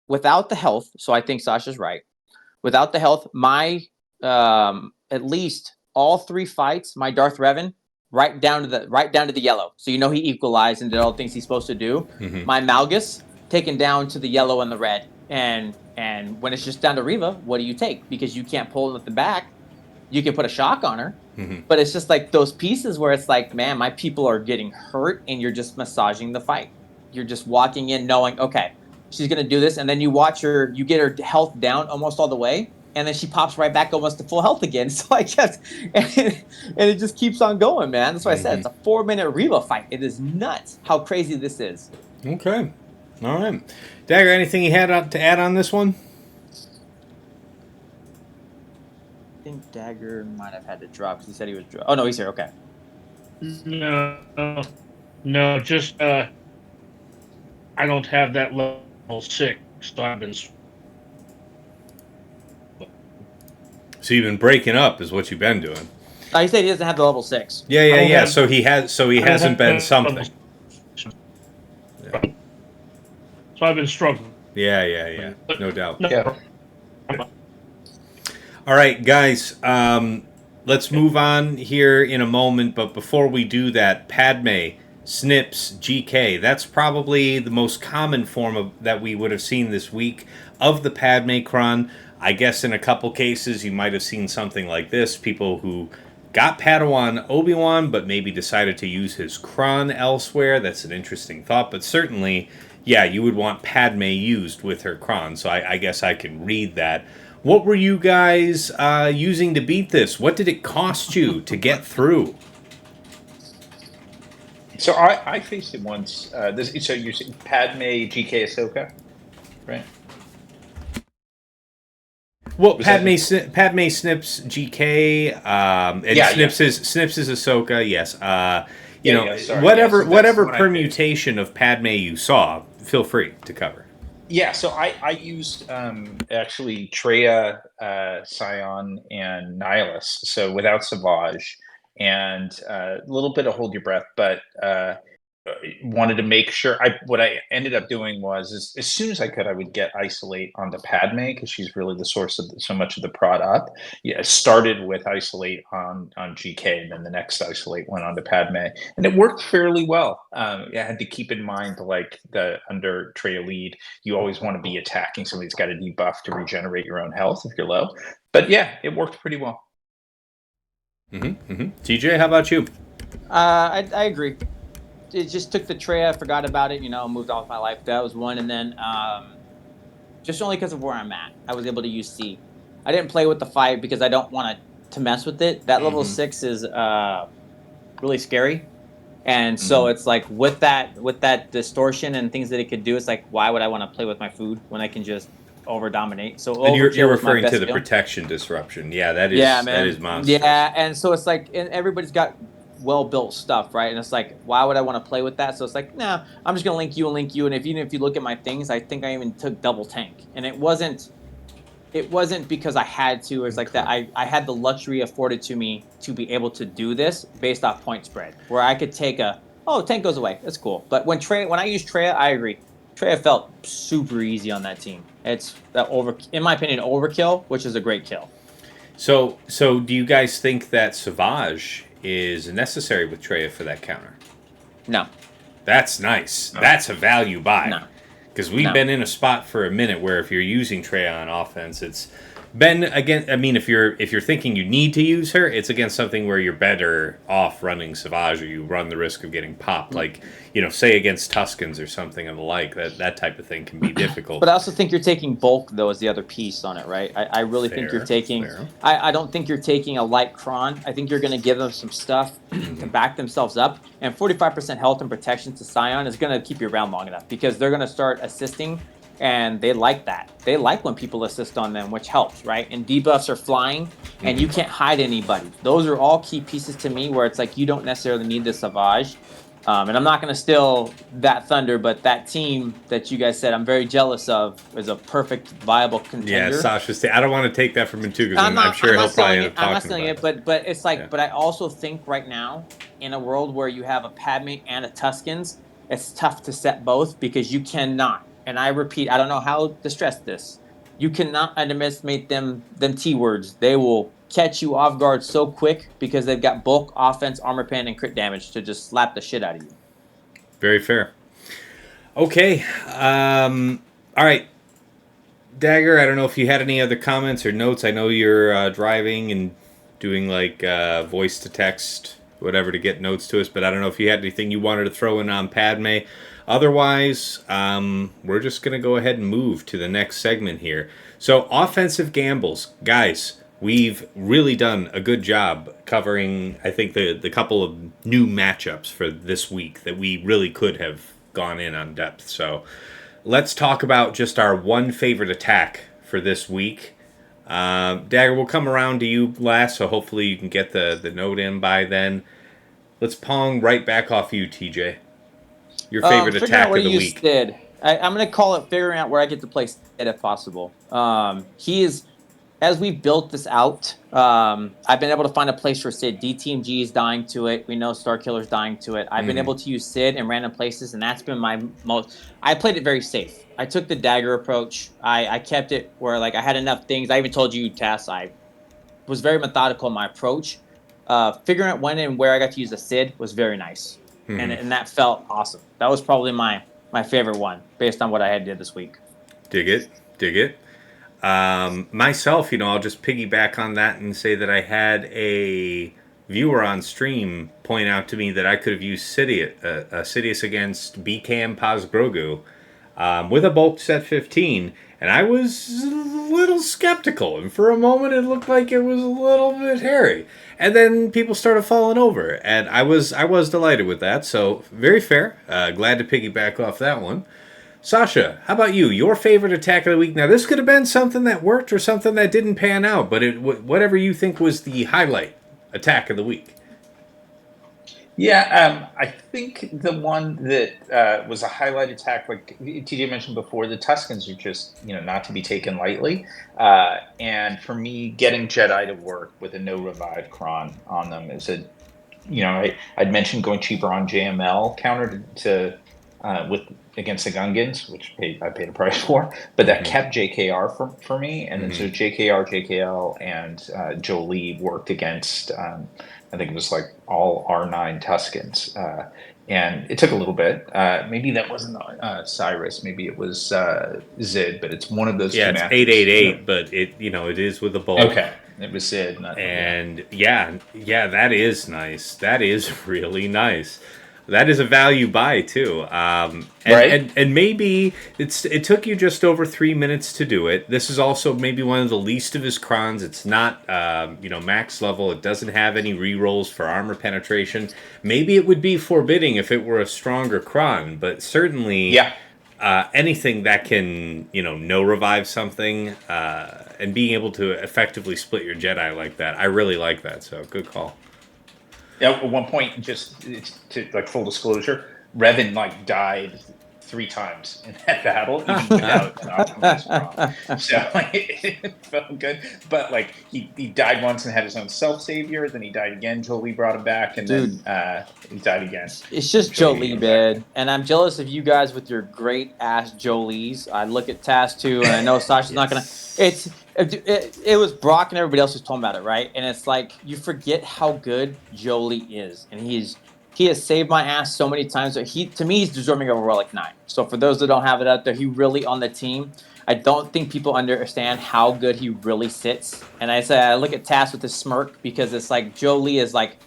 without the health. So I think Sasha's right. Without the health, my at least all 3 fights, my Darth Revan, right down to the yellow. So you know he equalized and did all the things he's supposed to do. Mm-hmm. My Malgus taken down to the yellow and the red. And when it's just down to Reva, what do you take? Because you can't pull it at the back. You can put a shock on her. Mm-hmm. But it's just like those pieces where it's like, man, my people are getting hurt and you're just massaging the fight. You're just walking in knowing, okay, she's going to do this. And then you watch her, you get her health down almost all the way. And then she pops right back almost to full health again. So I guess, and it just keeps on going, man. That's why I said it's a 4-minute Reva fight. It is nuts how crazy this is. Okay. All right. Dagger, anything you had to add on this one? I think Dagger might have had to drop because he said he was. Oh no, he's here. Okay. No, just I don't have that level 6, so I've been. So you've been breaking up, is what you've been doing. He said he doesn't have the level 6. Yeah. So he hasn't been something. Yeah. So I've been struggling. Yeah. No doubt. Yeah. All right, guys. Let's move on here in a moment, but before we do that, Padme, Snips, GK. That's probably the most common form that we would have seen this week of the Padme Kron. I guess in a couple cases you might have seen something like this. People who got Padawan Obi-Wan but maybe decided to use his Kron elsewhere. That's an interesting thought, but certainly, yeah, you would want Padme used with her Kron, so I guess I can read that. What were you guys using to beat this? What did it cost you to get through? So I faced it once. So you're saying Padme, GK, Ahsoka, right? Well, Padme Snips, GK, and Snips is Ahsoka. Yes, whatever permutation of Padme you saw, feel free to cover. Yeah, so I used actually Treya, Scion, and Nihilus. So without Savage, and a little bit of Hold Your Breath, but wanted to make sure. What I ended up doing was, as soon as I could, I would get Isolate onto Padme because she's really the source of so much of the prod up. Yeah, started with Isolate on GK, and then the next Isolate went onto Padme, and it worked fairly well. I had to keep in mind, like under Treya lead, you always want to be attacking somebody who's got a debuff to regenerate your own health if you're low. But yeah, it worked pretty well. TJ, how about you? I agree. It just took the tray. I forgot about it. Moved on with my life. That was one, and then just only because of where I'm at, I was able to use C. I didn't play with the 5 because I don't want to mess with it. That level 6 is really scary, and so it's like with that distortion and things that it could do, it's like, why would I want to play with my food when I can just over dominate? So and you're referring to the protection disruption. Yeah, that is that is monstrous. Yeah, and so it's like, and everybody's got well-built stuff, right? And it's like, why would I want to play with that? So it's like, nah, I'm just gonna link you and link you. And even if you look at my things, I think I even took double tank, and it wasn't because I had to. It's like that. I had the luxury afforded to me to be able to do this based off point spread, where I could take tank goes away. That's cool. But when I use Treya, I agree. Treya felt super easy on that team. It's in my opinion, overkill, which is a great kill. So do you guys think that Savage is necessary with Treya for that counter? No. That's nice. No. That's a value buy. No. Because we've been in a spot for a minute where if you're using Treya on offense, it's been against. I mean, if you're thinking you need to use her, it's against something where you're better off running Savage, or you run the risk of getting popped. Like, say against Tuscans or something of the like. That type of thing can be difficult. But I also think you're taking bulk though as the other piece on it, right? I really think you're taking. I don't think you're taking a light Kron. I think you're going to give them some stuff to back themselves up. And 45% health and protection to Scion is going to keep you around long enough, because they're going to start assisting. And they like that. They like when people assist on them, which helps, right? And debuffs are flying, and you can't hide anybody. Those are all key pieces to me where it's like you don't necessarily need the Savage. And I'm not going to steal that thunder, but that team that you guys said I'm very jealous of is a perfect, viable contender. Yeah, Sasha's I don't want to take that from him, too, because I'm sure he'll probably end up talking about it. I'm not stealing it, but it's like, but I also think right now, in a world where you have a Padme and a Tuscans, it's tough to set both, because you cannot. And I repeat, I don't know how to stress this. You cannot underestimate them T-words. They will catch you off guard so quick because they've got bulk, offense, armor pen, and crit damage to just slap the shit out of you. Very fair. Okay. All right. Dagger, I don't know if you had any other comments or notes. I know you're driving and doing like voice to text, whatever, to get notes to us, but I don't know if you had anything you wanted to throw in on Padme. Otherwise, we're just going to go ahead and move to the next segment here. So, offensive gambles. Guys, we've really done a good job covering, I think, the couple of new matchups for this week that we really could have gone in on depth. So, let's talk about just our one favorite attack for this week. Dagger, we'll come around to you last, so hopefully you can get the note in by then. Let's pong right back off you, TJ. Your favorite attack of the week. Sid. I'm going to call it figuring out where I get to play Sid if possible. He is, as we've built this out, I've been able to find a place for Sid. DTMG is dying to it. We know Starkiller's dying to it. I've been able to use Sid in random places, and that's been my most. I played it very safe. I took the dagger approach. I kept it where like I had enough things. I even told you, Tess, I was very methodical in my approach. Figuring out when and where I got to use the Sid was very nice. And that felt awesome. That was probably my favorite one based on what I had did this week. Dig it. Myself, I'll just piggyback on that and say that I had a viewer on stream point out to me that I could have used Sidious against BCAM Paz Grogu with a bulk set 15, and I was a little skeptical, and for a moment it looked like it was a little bit hairy. And then people started falling over, and I was delighted with that. So very fair. Glad to piggyback off that one. Sasha, how about you? Your favorite attack of the week? Now this could have been something that worked or something that didn't pan out, but whatever you think was the highlight attack of the week. Yeah, I think the one that was a highlight attack, like TJ mentioned before, the Tuscans are just, not to be taken lightly. And for me, getting Jedi to work with a no revive cron on them is I'd mentioned going cheaper on JML counter against the Gungans, which I paid a price for, but that kept JKR for me. And then so JKR, JKL, and Jolie worked against, I think it was like all R9 Tuscans. And it took a little bit. Maybe that wasn't Cyrus. Maybe it was Zid, but it's one of those. Yeah, it's 888, but it is with a bulk. Okay, it was Zid. And yeah, that is nice. That is really nice. That is a value buy too, right? And maybe it took you just over 3 minutes to do it. This is also maybe one of the least of his crons. It's not max level. It doesn't have any rerolls for armor penetration. Maybe it would be forbidding if it were a stronger cron, but certainly anything that can no revive something and being able to effectively split your Jedi like that, I really like that. So good call. At one point, just to like full disclosure, Revan like died 3 times in that battle, even without an optimized ROM. So like, it felt good. But like he died once and had his own self savior. Then he died again. Jolie brought him back, and Dude. then he died again. It's just Jolie Jolie, brought him back. man. And I'm jealous of you guys with your great ass Jolies. I look at Taz too, and I know Sasha's not gonna. It was Brock and everybody else was talking about it, right? And it's like you forget how good Jolie is, and he has saved my ass so many times. That to me he's deserving of a Relic 9. So for those that don't have it out there, he really on the team. I don't think people understand how good he really sits. And I look at Taz with his smirk because it's like Jolie is like.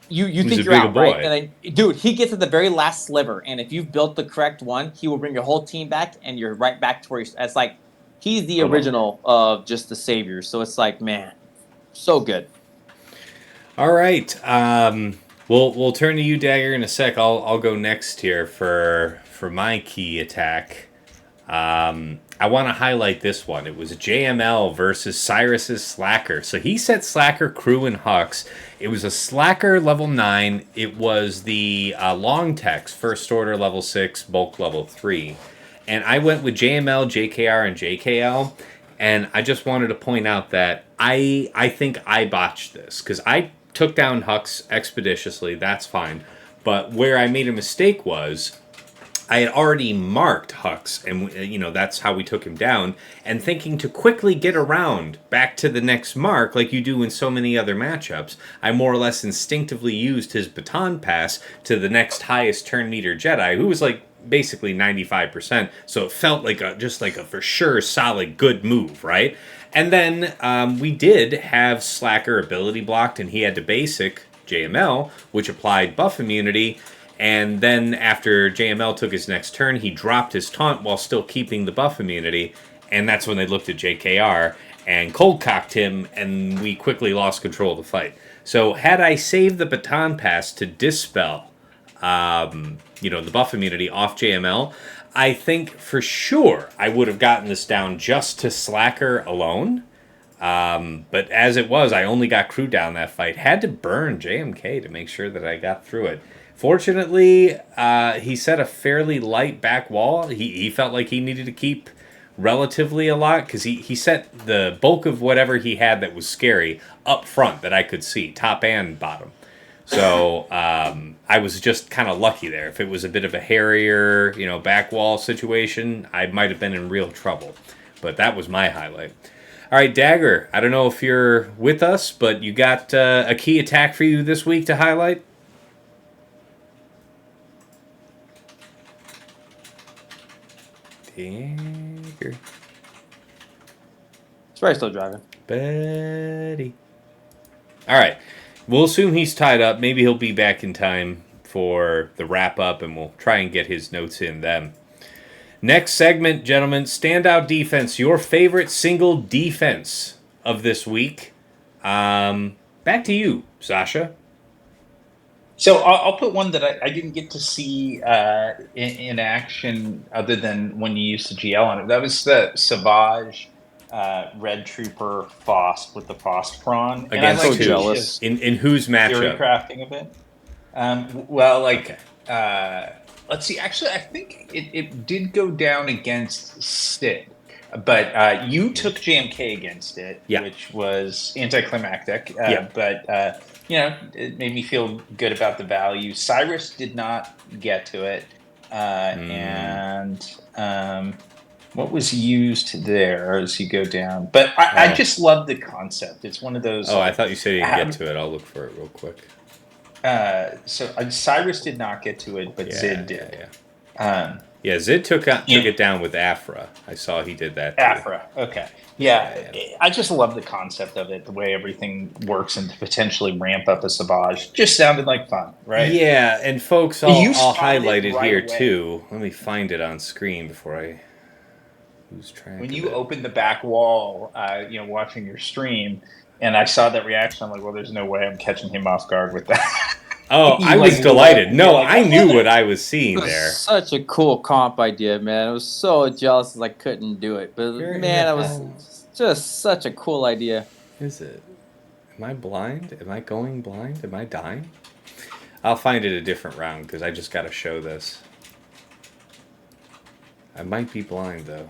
You think you're out, right? And then, dude, he gets to the very last sliver, and if you've built the correct one, he will bring your whole team back, and you're right back to where it's like he's the original of just the savior. So it's like, man, so good. All right, we'll turn to you, Dagger, in a sec. I'll go next here for my key attack. I want to highlight this one. It was JML versus Cyrus's Slacker. So he set Slacker, Crew, and Hux. It was a Slacker level 9. It was the long text, First Order level 6, Bulk level 3. And I went with JML, JKR, and JKL. And I just wanted to point out that I think I botched this. Because I took down Hux expeditiously. That's fine. But where I made a mistake was I had already marked Hux, and that's how we took him down, and thinking to quickly get around back to the next mark, like you do in so many other matchups, I more or less instinctively used his baton pass to the next highest turn meter Jedi, who was like basically 95%, so it felt like just like a for sure solid good move, right? And then we did have Slacker ability blocked, and he had to basic JML, which applied buff immunity. And then after JML took his next turn, he dropped his taunt while still keeping the buff immunity. And that's when they looked at JKR and cold-cocked him, and we quickly lost control of the fight. So had I saved the baton pass to dispel, the buff immunity off JML, I think for sure I would have gotten this down just to Slacker alone. But as it was, I only got Crew down that fight. Had to burn JMK to make sure that I got through it. Fortunately, he set a fairly light back wall. He felt like he needed to keep relatively a lot because he set the bulk of whatever he had that was scary up front that I could see, top and bottom. So I was just kind of lucky there. If it was a bit of a hairier, back wall situation, I might have been in real trouble. But that was my highlight. All right, Dagger, I don't know if you're with us, but you got a key attack for you this week to highlight? Dagger. He's probably still driving. Buddy. All right. We'll assume he's tied up. Maybe he'll be back in time for the wrap-up, and we'll try and get his notes in then. Next segment, gentlemen, Standout Defense, your favorite single defense of this week. Back to you, Sasha. So I'll put one that I didn't get to see in action other than when you used the GL on it. That was the Savage Red Trooper Fost with the Fost prawn. Against so jealous. In whose matchup? Theory crafting of it. Let's see. Actually, I think it did go down against Sid. But you took JMK against it, which was anticlimactic. But it made me feel good about the value. Cyrus did not get to it. And what was used there as you go down? But I just love the concept. It's one of those. Oh, I thought you said you didn't get to it. I'll look for it real quick. So Cyrus did not get to it, but Zid did. Zid took it down with Afra. I saw he did that too. Afra, okay. Yeah, I just love the concept of it, the way everything works, and to potentially ramp up a Savage. Just sounded like fun, right? Yeah, and folks, I'll highlight it here too. Let me find it on screen before I lose track. When you opened the back wall, watching your stream, and I saw that reaction, I'm like, well, there's no way I'm catching him off guard with that. Oh, I was delighted. No, I knew what I was seeing there. Such a cool comp idea, man. I was so jealous I couldn't do it. But, man, it was just such a cool idea. Is it? Am I blind? Am I going blind? Am I dying? I'll find it a different round because I just got to show this. I might be blind, though.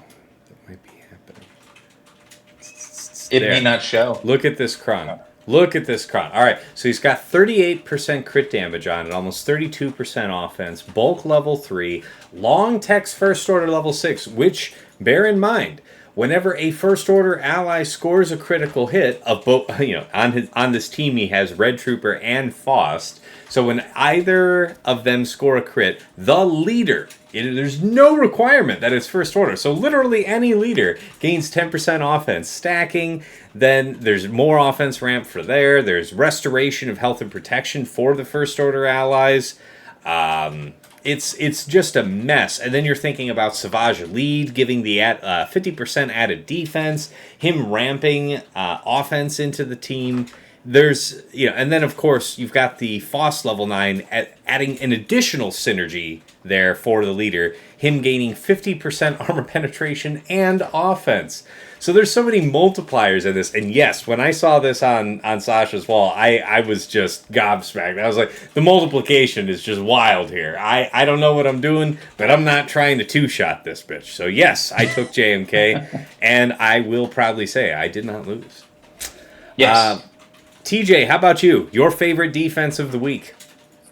It might be happening. It may not show. Look at this Kron. Look at this Kron. All right, so he's got 38% crit damage on it, almost 32% offense, bulk level 3, long text first order level 6, which, bear in mind, whenever a first order ally scores a critical hit of both, on this team he has Red Trooper and Faust. So when either of them score a crit, the leader, there's no requirement that it's first order. So literally any leader gains 10% offense. Stacking, then there's more offense ramp for there. There's restoration of health and protection for the first order allies. It's just a mess. And then you're thinking about Savage lead, giving the 50% added defense, him ramping offense into the team. There's, and then of course you've got the Faust level 9 adding an additional synergy there for the leader, him gaining 50% armor penetration and offense. So there's so many multipliers in this. And yes, when I saw this on Sasha's wall, I was just gobsmacked. I was like, the multiplication is just wild here. I don't know what I'm doing, but I'm not trying to two-shot this bitch. So yes, I took JMK, and I will proudly say I did not lose. Yes. TJ, how about you? Your favorite defense of the week?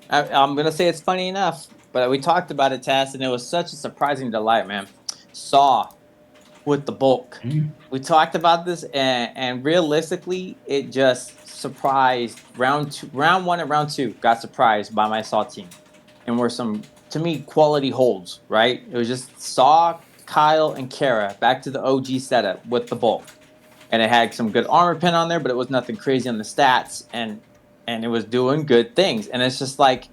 I'm going to say it's funny enough, but we talked about it, Tess, and it was such a surprising delight, man. Saw with the bulk. We talked about this, and realistically, it just surprised. Round 1 and round 2 got surprised by my Saw team. And were some, to me, quality holds, right? It was just Saw, Kyle, and Kara back to the OG setup with the bulk. And it had some good armor pen on there, but it was nothing crazy on the stats, and it was doing good things. And it's just like,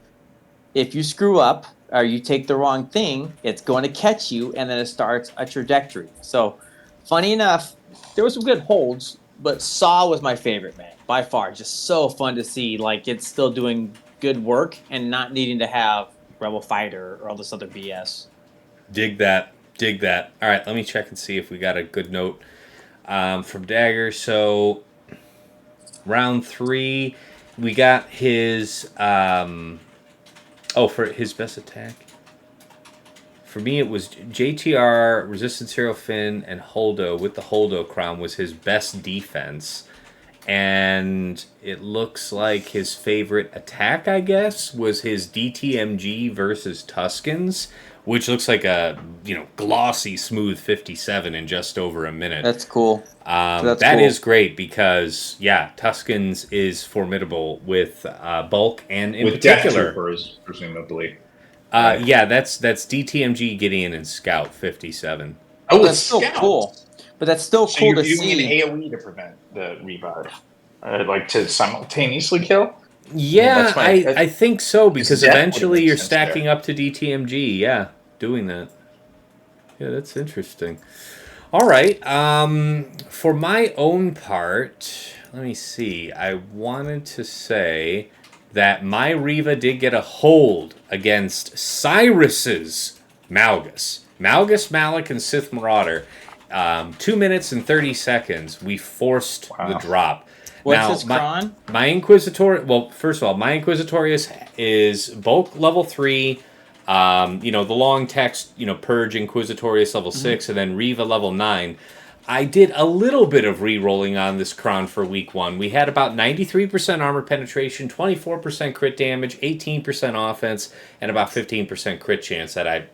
if you screw up or you take the wrong thing, it's going to catch you, and then it starts a trajectory. So, funny enough, there were some good holds, but Saw was my favorite, man, by far. Just so fun to see, like, it's still doing good work and not needing to have Rebel Fighter or all this other BS. Dig that. All right, let me check and see if we got a good note from Dagger. So round 3, we got his for his best attack. For me, it was JTR, Resistance Hero Finn, and Holdo with the Holdo Crown was his best defense. And it looks like his favorite attack, I guess, was his DTMG versus Tuskens, which looks like a glossy, smooth 57 in just over a minute. That's cool. That cool. Is great because, Tuskens is formidable with bulk and in with particular. Death Troopers, presumably. That's DTMG, Gideon, and Scout 57. Oh, that's still cool. But that's still cool to see. So you're doing an AoE to prevent the revive, to simultaneously kill. Yeah, I think so, because eventually you're stacking up to DTMG. Doing that. Yeah, that's interesting. All right. For my own part, let me see. I wanted to say that my Reva did get a hold against Cyrus's Malgus. Malgus, Malik, and Sith Marauder. 2 minutes and 30 seconds, we forced the drop. What's his Kron? My Inquisitor. Well, first of all, my Inquisitorius is bulk level 3. The long text, Purge Inquisitorius level 6, and then Reva level 9. I did a little bit of re-rolling on this Kron for week 1. We had about 93% armor penetration, 24% crit damage, 18% offense, and about 15% crit chance that I,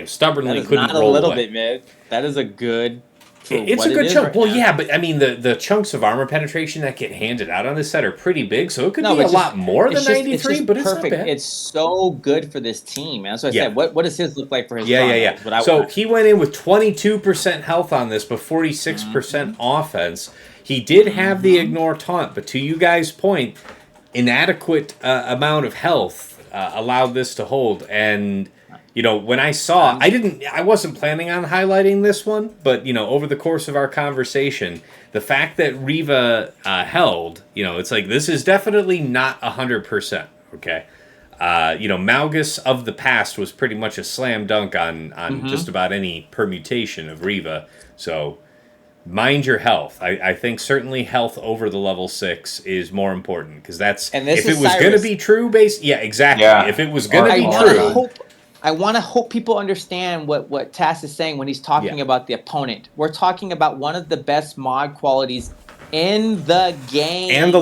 stubbornly couldn't roll away. Not a little bit, man. That is a good. It's a good chunk. Right, well, yeah, but I mean, the chunks of armor penetration that get handed out on this set are pretty big, so it could be a lot more than 93, but it's perfect. Not bad. It's so good for this team, man. That's what I said. What does his look like for his Kron? So he went in with 22% health on this, but 46% offense. He did have the ignore taunt, but to you guys' point, inadequate amount of health allowed this to hold, and when I saw, I wasn't planning on highlighting this one, but, over the course of our conversation, the fact that Reva held, it's like, this is definitely not 100%, okay? Malgus of the past was pretty much a slam dunk on just about any permutation of Reva, so mind your health. I think certainly health over the level 6 is more important because that's And this if it is was going to Cyrus. be true base. Yeah, exactly. Yeah. If it was going to I be want to true, hope. I want to hope people understand what Tass is saying when he's talking about the opponent. We're talking about one of the best mod qualities in the game, and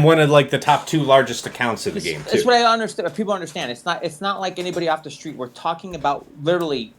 one of like the top 2 largest accounts in the game too. That's what I understand. People understand. It's not like anybody off the street. We're talking about literally.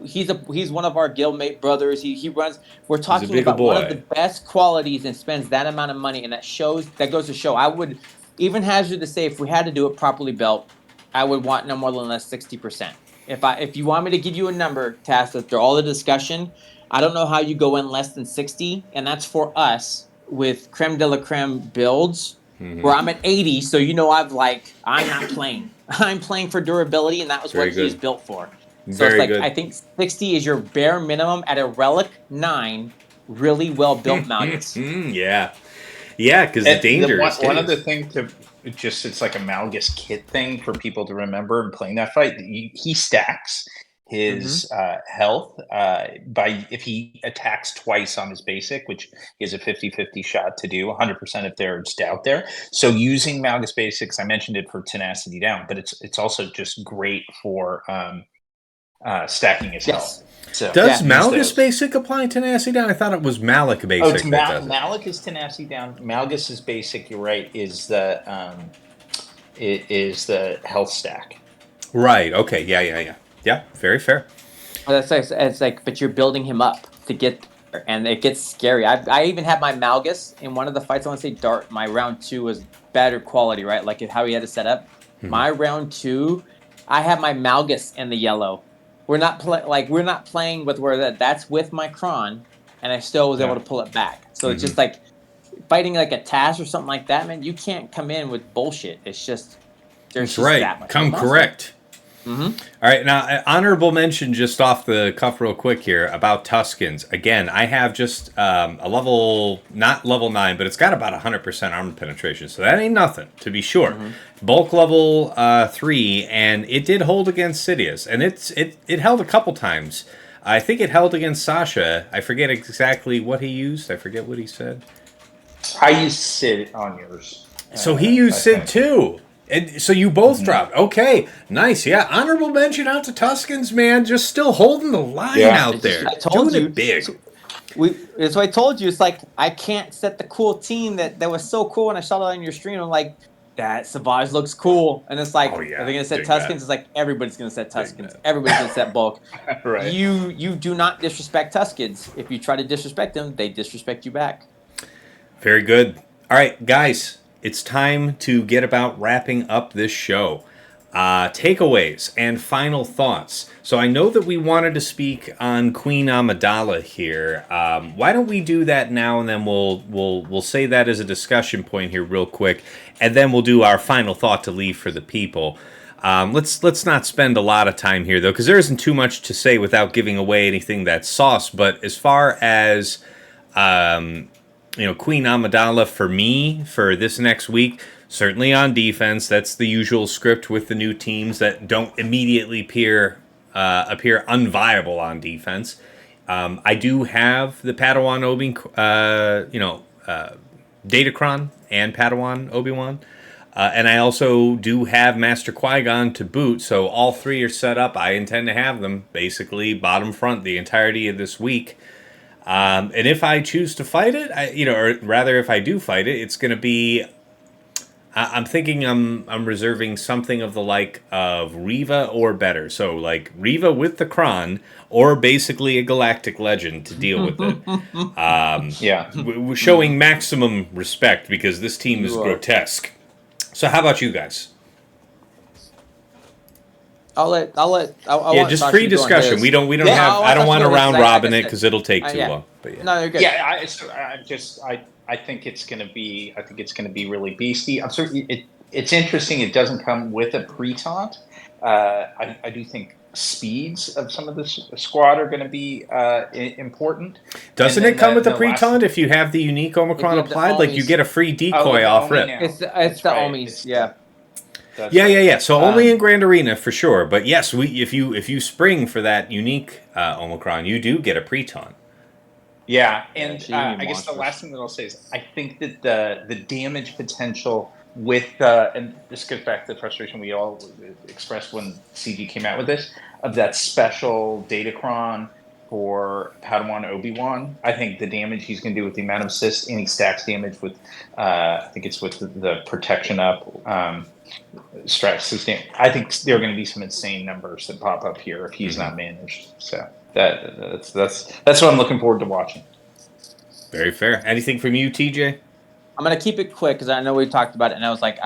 He's one of our guildmate brothers. He runs. We're talking about one of the best qualities and spends that amount of money, and that goes to show. I would even hazard to say if we had to do it properly built, I would want no more than less 60%. If you want me to give you a number, Tass, after all the discussion, I don't know how you go in less than 60, and that's for us with creme de la creme builds. Where I'm at 80, so I'm not playing. I'm playing for durability, and that was what he's built for. So it's like, I think 60 is your bare minimum at a Relic 9, really well-built Malgus. Yeah, because the danger is one other thing it's like a Malgus kit thing for people to remember in playing that fight. He stacks his health if he attacks twice on his basic, which is a 50-50 shot to do 100% if they're just out there. So using Malgus basics, I mentioned it for tenacity down, but it's also just great for stacking his health. So, does Malgus basic apply tenacity down? I thought it was Malik basic. Oh, it's Malik is tenacity down. Malgus' basic, you're right, is the health stack. Right. Okay. Yeah. Very fair. Well, it's like, but you're building him up to get there, and it gets scary. I even had my Malgus in one of the fights. I want to say Dart. My round 2 was better quality, right? Like how he had to set up. My round 2, I have my Malgus in the yellow. We're not playing with where that's with my Kron, and I still was able to pull it back. So it's just like fighting like a Task or something like that, man. You can't come in with bullshit. It's just there's just that much. Come correct. All right, now honorable mention just off the cuff real quick here about Tuskens. Again, I have just a level, not level 9, but it's got about 100% armor penetration, so that ain't nothing, to be sure. Bulk level 3, and it did hold against Sidious, and it held a couple times. I think it held against Sasha. I forget exactly what he used. I forget what he said. I used Sid on yours. So he used Sid too. And so you both dropped. Okay, nice. Yeah, honorable mention out to Tuskens, man. Just still holding the line out there. I told doing you. It big. So I told you, it's like I can't set the cool team that was so cool when I saw that on your stream. I'm like, that Savage looks cool. And it's like, are they going to set Tuskens? It's like, everybody's going to set Tuskens. Everybody's going to set Bulk. Right. You do not disrespect Tuskens. If you try to disrespect them, they disrespect you back. Very good. All right, guys. It's time to get about wrapping up this show. Takeaways and final thoughts. So I know that we wanted to speak on Queen Amidala here. Why don't we do that now, and then we'll say that as a discussion point here real quick, and then we'll do our final thought to leave for the people. Let's not spend a lot of time here though, because there isn't too much to say without giving away anything that's sauce. But as far as Queen Amidala for me for this next week, certainly on defense. That's the usual script with the new teams that don't immediately appear unviable on defense. I do have the Padawan Datacron and Padawan Obi-Wan. And I also do have Master Qui-Gon to boot, so all 3 are set up. I intend to have them basically bottom front the entirety of this week. And if I choose to fight it, or rather if I do fight it, it's going to be, I'm thinking I'm reserving something of the like of Riva or better. So like Riva with the Kron, or basically a Galactic Legend to deal with it. We're showing maximum respect because this team is grotesque. So how about you guys? Just free discussion. We don't have. I don't want to round robin it because it'll take too long. But no, you're good. Yeah, I think it's gonna be. I think it's gonna be really beastie. I'm certain it's interesting. It doesn't come with a pre-taunt. I do think speeds of some of the squad are going to be important. Doesn't it come with a pre-taunt if you have the unique Omicron applied? Like you get a free decoy off rip. It's the Omis, yeah. Yeah. So only in Grand Arena for sure. But yes, if you spring for that unique Omicron, you do get a pre-taunt. Yeah, Yeah, and she's gonna be I guess the monstrous. last thing that I'll say is I think that the damage potential with and this goes back to the frustration we all expressed when CG came out with this of that special datacron for Padawan Obi-Wan. I think the damage he's going to do with the amount of assists and he stacks damage with I think it's with the protection up strat sustain. I think there are going to be some insane numbers that pop up here if he's not managed. So that's what I'm looking forward to watching. Very fair. Anything from you, TJ? I'm gonna keep it quick because I know we talked about it, and I was like,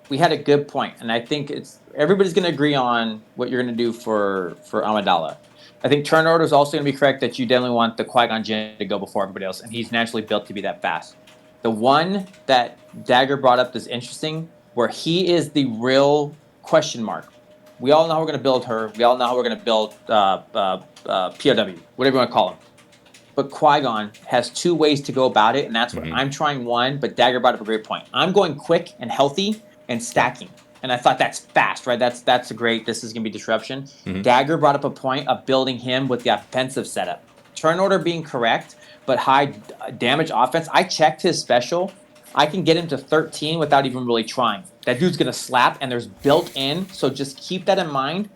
we had a good point, and I think it's everybody's gonna agree on what you're gonna do for Amidala. I think turn order is also gonna be correct that you definitely want the Qui-Gon Jinn to go before everybody else, and he's naturally built to be that fast. The one that Dagger brought up is interesting, where he is the real question mark. We all know how we're gonna build her. We all know how we're gonna build POW, whatever you want to call him. But Qui-Gon has two ways to go about it, and that's what I'm trying one, but Dagger brought up a great point. I'm going quick and healthy and stacking. And I thought that's fast, right? That's a great, this is going to be disruption. Dagger brought up a point of building him with the offensive setup. Turn order being correct, but high damage offense. I checked his special. I can get him to 13 without even really trying. That dude's going to slap, and there's built in. So just keep that in mind.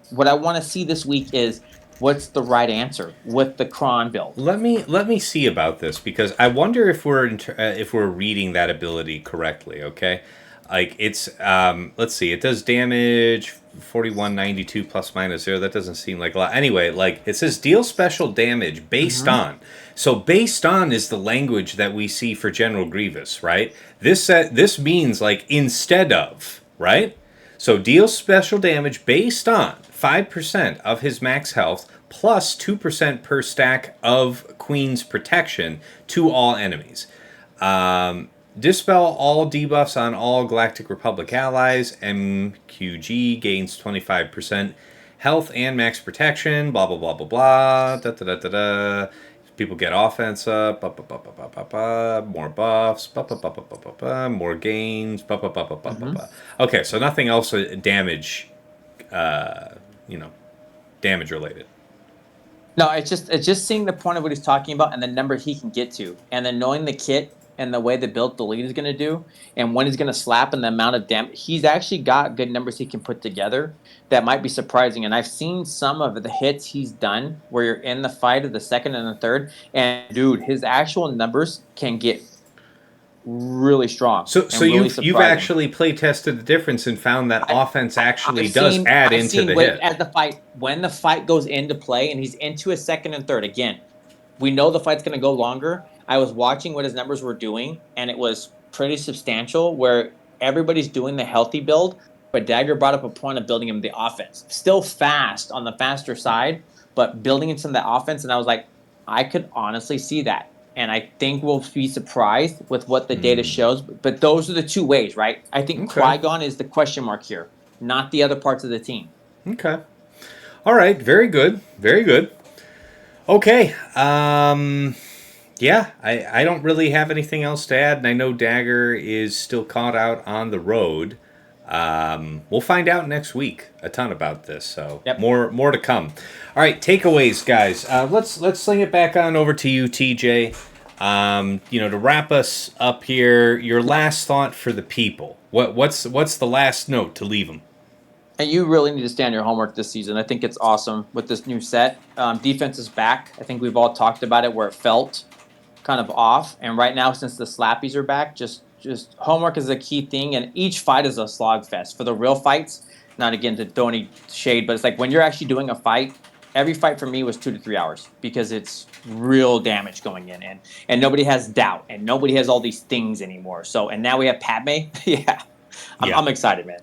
What I want to see this week is what's the right answer with the cron build. Let me see about this because I wonder if we're reading that ability correctly. Okay, like it's let's see, it does damage 4192 plus minus 0. That doesn't seem like a lot. Anyway, like it says deal special damage based on. So based on is the language that we see for General Grievous, right? This means like instead of, right? So deal special damage based on 5% of his max health plus 2% per stack of Queen's protection to all enemies. Dispel all debuffs on all Galactic Republic allies. MQG gains 25% health and max protection. Blah, blah, blah, blah, blah. Da, da, da, da, da. People get offense up. Ba, ba, ba, ba, ba, ba, ba. More buffs. Ba, ba, ba, ba, ba, ba, ba. More gains. Ba, ba, ba, ba, ba, ba, ba. Okay, so nothing else damage, damage related. No, it's just seeing the point of what he's talking about and the number he can get to, and then knowing the kit and the way the build the lead is going to do, and when he's going to slap and the amount of damage. He's actually got good numbers he can put together that might be surprising. And I've seen some of the hits he's done where you're in the fight of the second and the third, and dude, his actual numbers can get really strong. So really you've actually play tested the difference and found that offense actually does add into the hit. As the fight, when the fight goes into play and he's into his second and third, again, we know the fight's going to go longer. I was watching what his numbers were doing, and it was pretty substantial where everybody's doing the healthy build, but Dagger brought up a point of building him the offense. Still fast on the faster side, but building into the offense, and I was like, I could honestly see that. And I think we'll be surprised with what the data shows. But those are the two ways, right? I think Qui-Gon is the question mark here, not the other parts of the team. Okay. All right. Very good. Very good. Okay. Yeah, I don't really have anything else to add. And I know Dagger is still caught out on the road. We'll find out next week a ton about this. So more to come. All right, takeaways, guys. Let's sling it back on over to you, TJ. To wrap us up here, your last thought for the people. What's the last note to leave them? And you really need to stay on your homework this season. I think it's awesome with this new set. Defense is back. I think we've all talked about it where it felt kind of off. And right now, since the slappies are back, just homework is a key thing. And each fight is a slog fest. For the real fights, not again to throw any shade, but it's like when you're actually doing a fight, every fight for me was 2 to 3 hours because it's real damage going in. And nobody has doubt. And nobody has all these things anymore. So, and now we have Padme. I'm excited, man.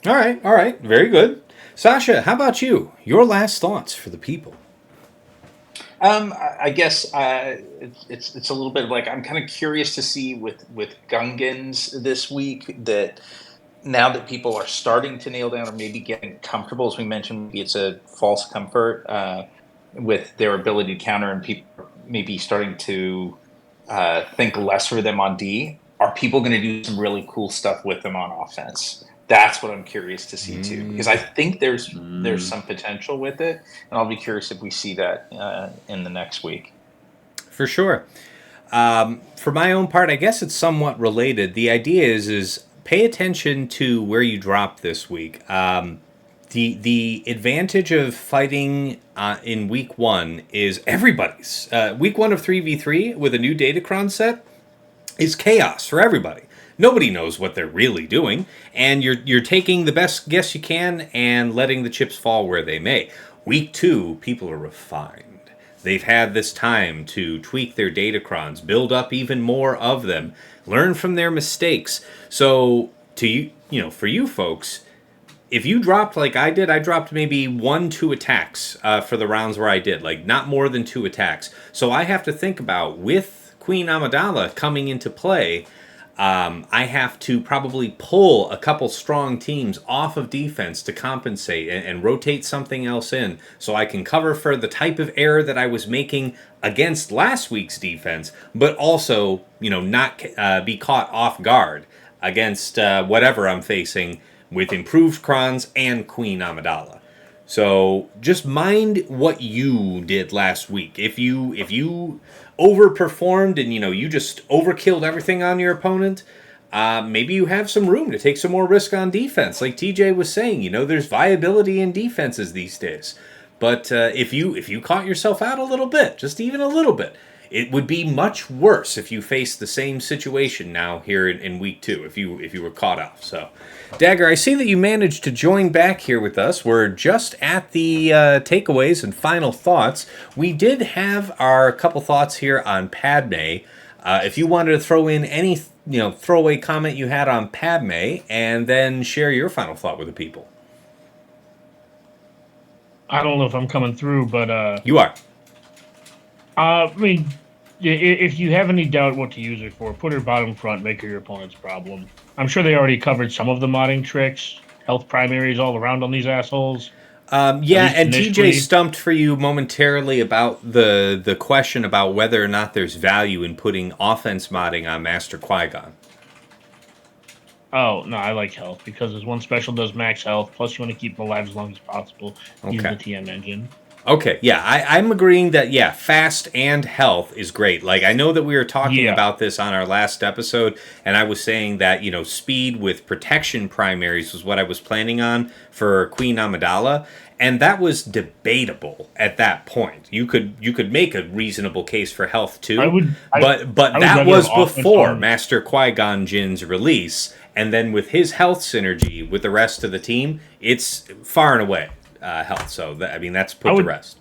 All right. Very good. Sasha, how about you? Your last thoughts for the people. I guess it's a little bit of like I'm kind of curious to see with Gungans this week that now that people are starting to nail down or maybe getting comfortable, as we mentioned, maybe it's a false comfort with their ability to counter, and people maybe starting to think less for them on D. Are people going to do some really cool stuff with them on offense? That's what I'm curious to see too, because I think there's some potential with it, and I'll be curious if we see that in the next week. for sure. For my own part, I guess it's somewhat related. The idea is pay attention to where you drop this week. The advantage of fighting in week 1 is everybody's. Week 1 of 3v3 with a new Datacron set is chaos for everybody. Nobody knows what they're really doing, and you're taking the best guess you can and letting the chips fall where they may. Week 2, people are refined. They've had this time to tweak their Datacrons, build up even more of them, learn from their mistakes. So, for you folks, if you dropped like I did, I dropped maybe 1-2 attacks for the rounds where I did, like not more than 2 attacks. So I have to think about, with Queen Amidala coming into play, I have to probably pull a couple strong teams off of defense to compensate and rotate something else in so I can cover for the type of error that I was making against last week's defense, but also, not be caught off guard against whatever I'm facing with improved crons and Queen Amidala. So just mind what you did last week. If you overperformed and you just overkilled everything on your opponent, maybe you have some room to take some more risk on defense. Like TJ was saying, there's viability in defenses these days. But if you caught yourself out a little bit, just even a little bit, it would be much worse if you faced the same situation now here in week 2, if you were caught off. So, Dagger, I see that you managed to join back here with us. We're just at the takeaways and final thoughts. We did have our couple thoughts here on Padme. If you wanted to throw in any throwaway comment you had on Padme, and then share your final thought with the people. I don't know if I'm coming through, but you are. If you have any doubt what to use her for, put her bottom front, make her your opponent's problem. I'm sure they already covered some of the modding tricks, health primaries all around on these assholes. And TJ stumped for you momentarily about the question about whether or not there's value in putting offense modding on Master Qui-Gon. Oh, no, I like health, because his one special does max health, plus you want to keep him alive as long as possible. Use the TM engine. Okay, yeah, I'm agreeing that, fast and health is great. Like, I know that we were talking about this on our last episode, and I was saying that, speed with protection primaries was what I was planning on for Queen Amidala, and that was debatable at that point. You could make a reasonable case for health, too, but that was before Master Qui-Gon Jinn's release, and then with his health synergy with the rest of the team, it's far and away health. So that's put to rest.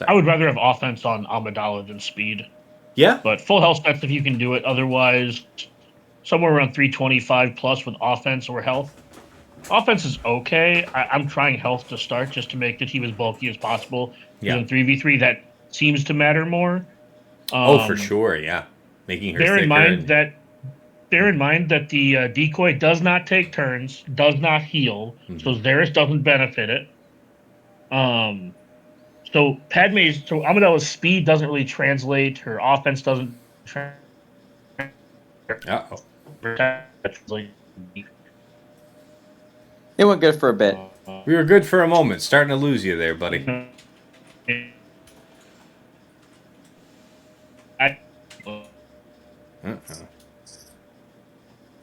I would rather have offense on Amidala than speed. Yeah, but full health stats if you can do it. Otherwise, somewhere around 325 plus with offense or health. Offense is okay. I'm trying health to start just to make the team as bulky as possible. Yeah. In 3v3, that seems to matter more. For sure. Yeah, making her. Bear in mind that the decoy does not take turns, does not heal, so Varys doesn't benefit it. So Amidala's speed doesn't really translate. Her offense doesn't translate. It went good for a bit. We were good for a moment. Starting to lose you there, buddy.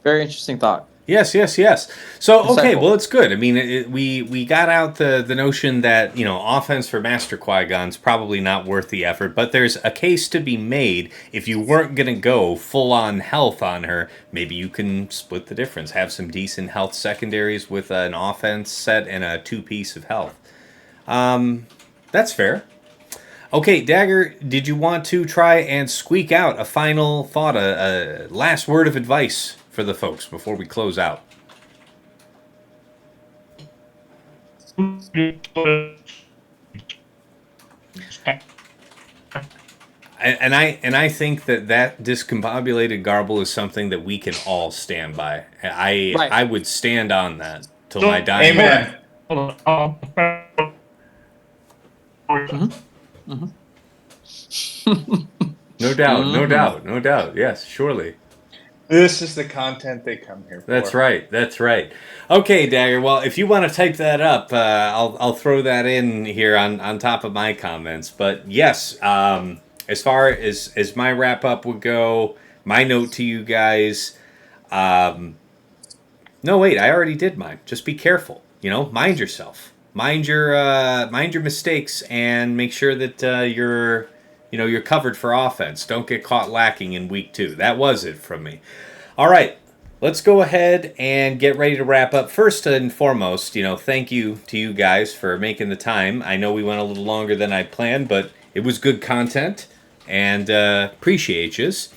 Very interesting thought. Yes. So, okay, well, it's good. I mean, we got out the notion that, offense for Master Qui-Gon's probably not worth the effort, but there's a case to be made. If you weren't going to go full-on health on her, maybe you can split the difference, have some decent health secondaries with an offense set and a 2-piece of health. That's fair. Okay, Dagger, did you want to try and squeak out a final thought, a last word of advice for the folks before we close out? And I think that discombobulated garble is something that we can all stand by. I would stand on that till my dying breath. No doubt. Yes, surely. This is the content they come here for. That's right. Okay, Dagger. Well, if you want to type that up, I'll throw that in here on top of my comments. But yes, as far as my wrap up would go, my note to you guys. No, wait, I already did mine. Just be careful. Mind yourself. Mind your mistakes, and make sure that you're covered for offense. Don't get caught lacking in week 2. That was it from me. All right, let's go ahead and get ready to wrap up. First and foremost, thank you to you guys for making the time. I know we went a little longer than I planned, but it was good content, and appreciate yous.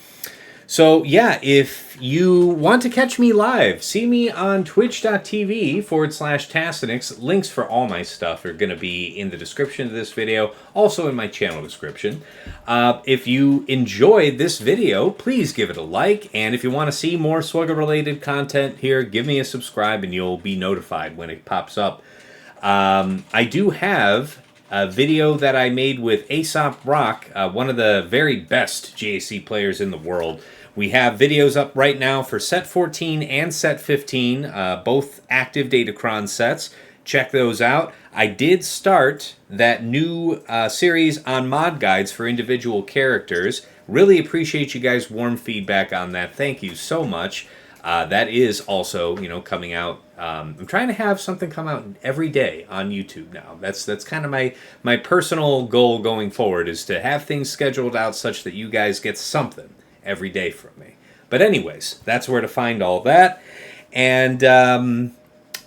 So, yeah, if you want to catch me live, see me on twitch.tv/Tassinix. Links for all my stuff are going to be in the description of this video, also in my channel description. If you enjoyed this video, please give it a like. And if you want to see more Swugger-related content here, give me a subscribe and you'll be notified when it pops up. I do have a video that I made with Aesop Rock, one of the very best GAC players in the world. We have videos up right now for set 14 and set 15, both active Datacron sets. Check those out. I did start that new series on mod guides for individual characters. Really appreciate you guys' warm feedback on that. Thank you so much. That is also, coming out. I'm trying to have something come out every day on YouTube now. That's kind of my personal goal going forward, is to have things scheduled out such that you guys get something every day from me. But anyways, that's where to find all that. And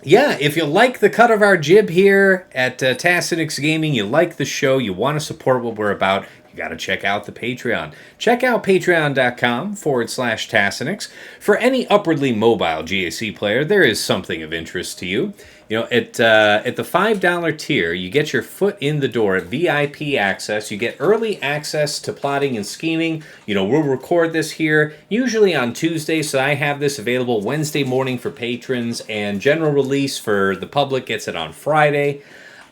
yeah, if you like the cut of our jib here at Tassinix Gaming, you like the show, you want to support what we're about, you got to check out the Patreon. Check out patreon.com/Tassinix. For any upwardly mobile GAC player, there is something of interest to you. At the $5 tier, you get your foot in the door at VIP access. You get early access to plotting and scheming. We'll record this here usually on Tuesday, so I have this available Wednesday morning for patrons, and general release for the public gets it on Friday.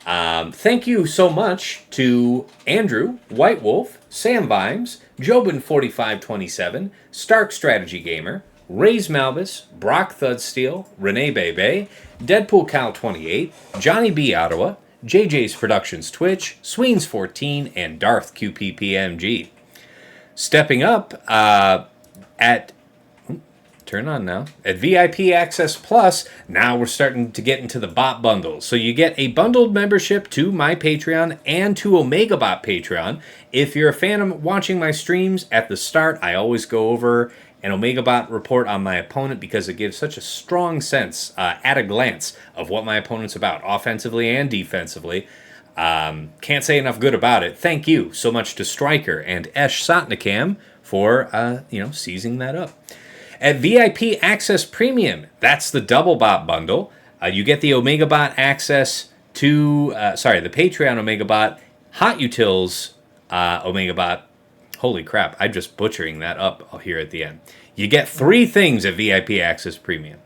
Thank you so much to Andrew, White Wolf, Sam Vimes, Jobin4527, Stark Strategy Gamer, Raise Malbus, Brock Thudsteel, Renee Bebe, Deadpool Cal 28, Johnny B. Ottawa, JJ's Productions Twitch, Sweens14, and Darth QPPMG. Stepping up turn on now. At VIP Access Plus, now we're starting to get into the bot bundles. So you get a bundled membership to my Patreon and to OmegaBot Patreon. If you're a fan of watching my streams, at the start, I always go over an OmegaBot report on my opponent because it gives such a strong sense, at a glance, of what my opponent's about, offensively and defensively. Can't say enough good about it. Thank you so much to Stryker and Esh Sotnikam for, seizing that up. At VIP Access Premium, that's the double bot bundle. You get the OmegaBot access to, the Patreon OmegaBot, Hot Utils OmegaBot. Holy crap, I'm just butchering that up here at the end. You get 3 things at VIP Access Premium.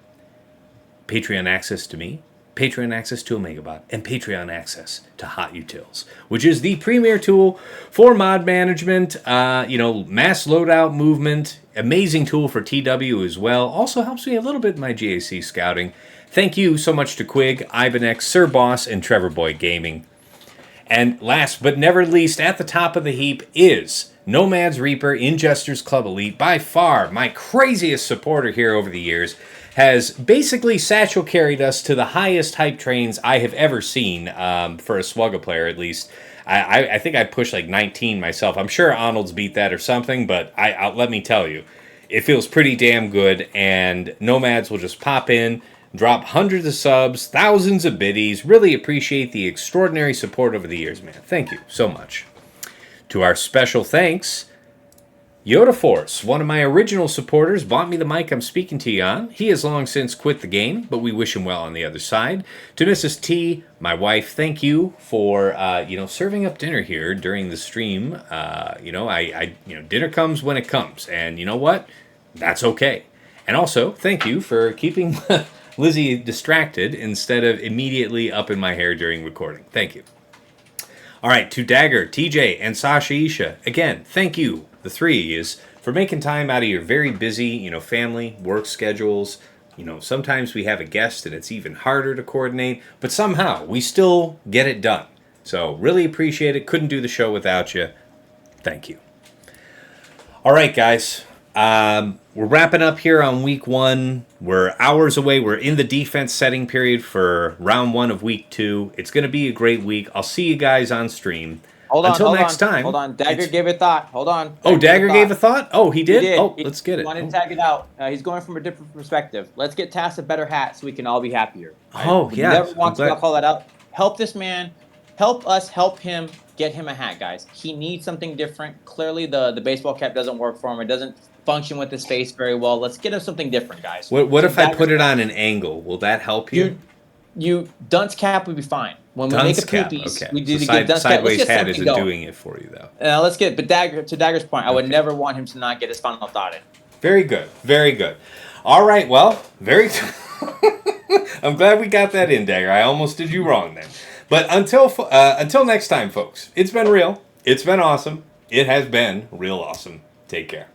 Patreon access to me, Patreon access to OmegaBot, and Patreon access to Hot Utils, which is the premier tool for mod management, mass loadout movement, amazing tool for TW as well. Also helps me a little bit in my GAC scouting. Thank you so much to Quig, Ibanez, Sir Boss, and Trevor Boy Gaming. And last but never least, at the top of the heap is Nomad's Reaper, Injester's Club Elite, by far my craziest supporter here over the years, has basically satchel carried us to the highest hype trains I have ever seen, for a Swugga player at least. I think I pushed like 19 myself. I'm sure Arnold's beat that or something, but let me tell you, it feels pretty damn good, and Nomads will just pop in, drop hundreds of subs, thousands of biddies. Really appreciate the extraordinary support over the years, man. Thank you so much. To our special thanks, Yoda Force, one of my original supporters, bought me the mic I'm speaking to you on. He has long since quit the game, but we wish him well on the other side. To Mrs. T, my wife, thank you for serving up dinner here during the stream. Dinner comes when it comes, and you know what? That's okay. And also, thank you for keeping Lizzie distracted instead of immediately up in my hair during recording. Thank you. All right, to Dagger, TJ, and Sasha Isha, again, thank you, the 3 of yous, for making time out of your very busy, family, work schedules. Sometimes we have a guest and it's even harder to coordinate, but somehow we still get it done. So really appreciate it. Couldn't do the show without you. Thank you. All right, guys. We're wrapping up here on week 1. We're hours away. We're in the defense setting period for round 1 of week 2. It's going to be a great week. I'll see you guys on stream. Until next time. Hold on. Dagger gave it thought. Hold on. Dagger gave a thought? Oh, he did? He did. Oh, let's get it. He wanted to tag it out. He's going from a different perspective. Let's get Tass a better hat so we can all be happier. Right? Oh, yeah. Never want to call that out. Help this man. Help us help him. Get him a hat, guys. He needs something different. Clearly, the baseball cap doesn't work for him. It doesn't function with his face very well. Let's get him something different, guys. What if I put it on an angle? Will that help you? You dunce cap would be fine. When we make a two-piece, we do so get dunce cap. sideways hat isn't doing it for you, though. Let's get, but to Dagger's point, I would never want him to not get his final thought in. Very good. Very good. All right, well, I'm glad we got that in, Dagger. I almost did you wrong then. But until next time, folks, it's been real. It's been awesome. It has been real awesome. Take care.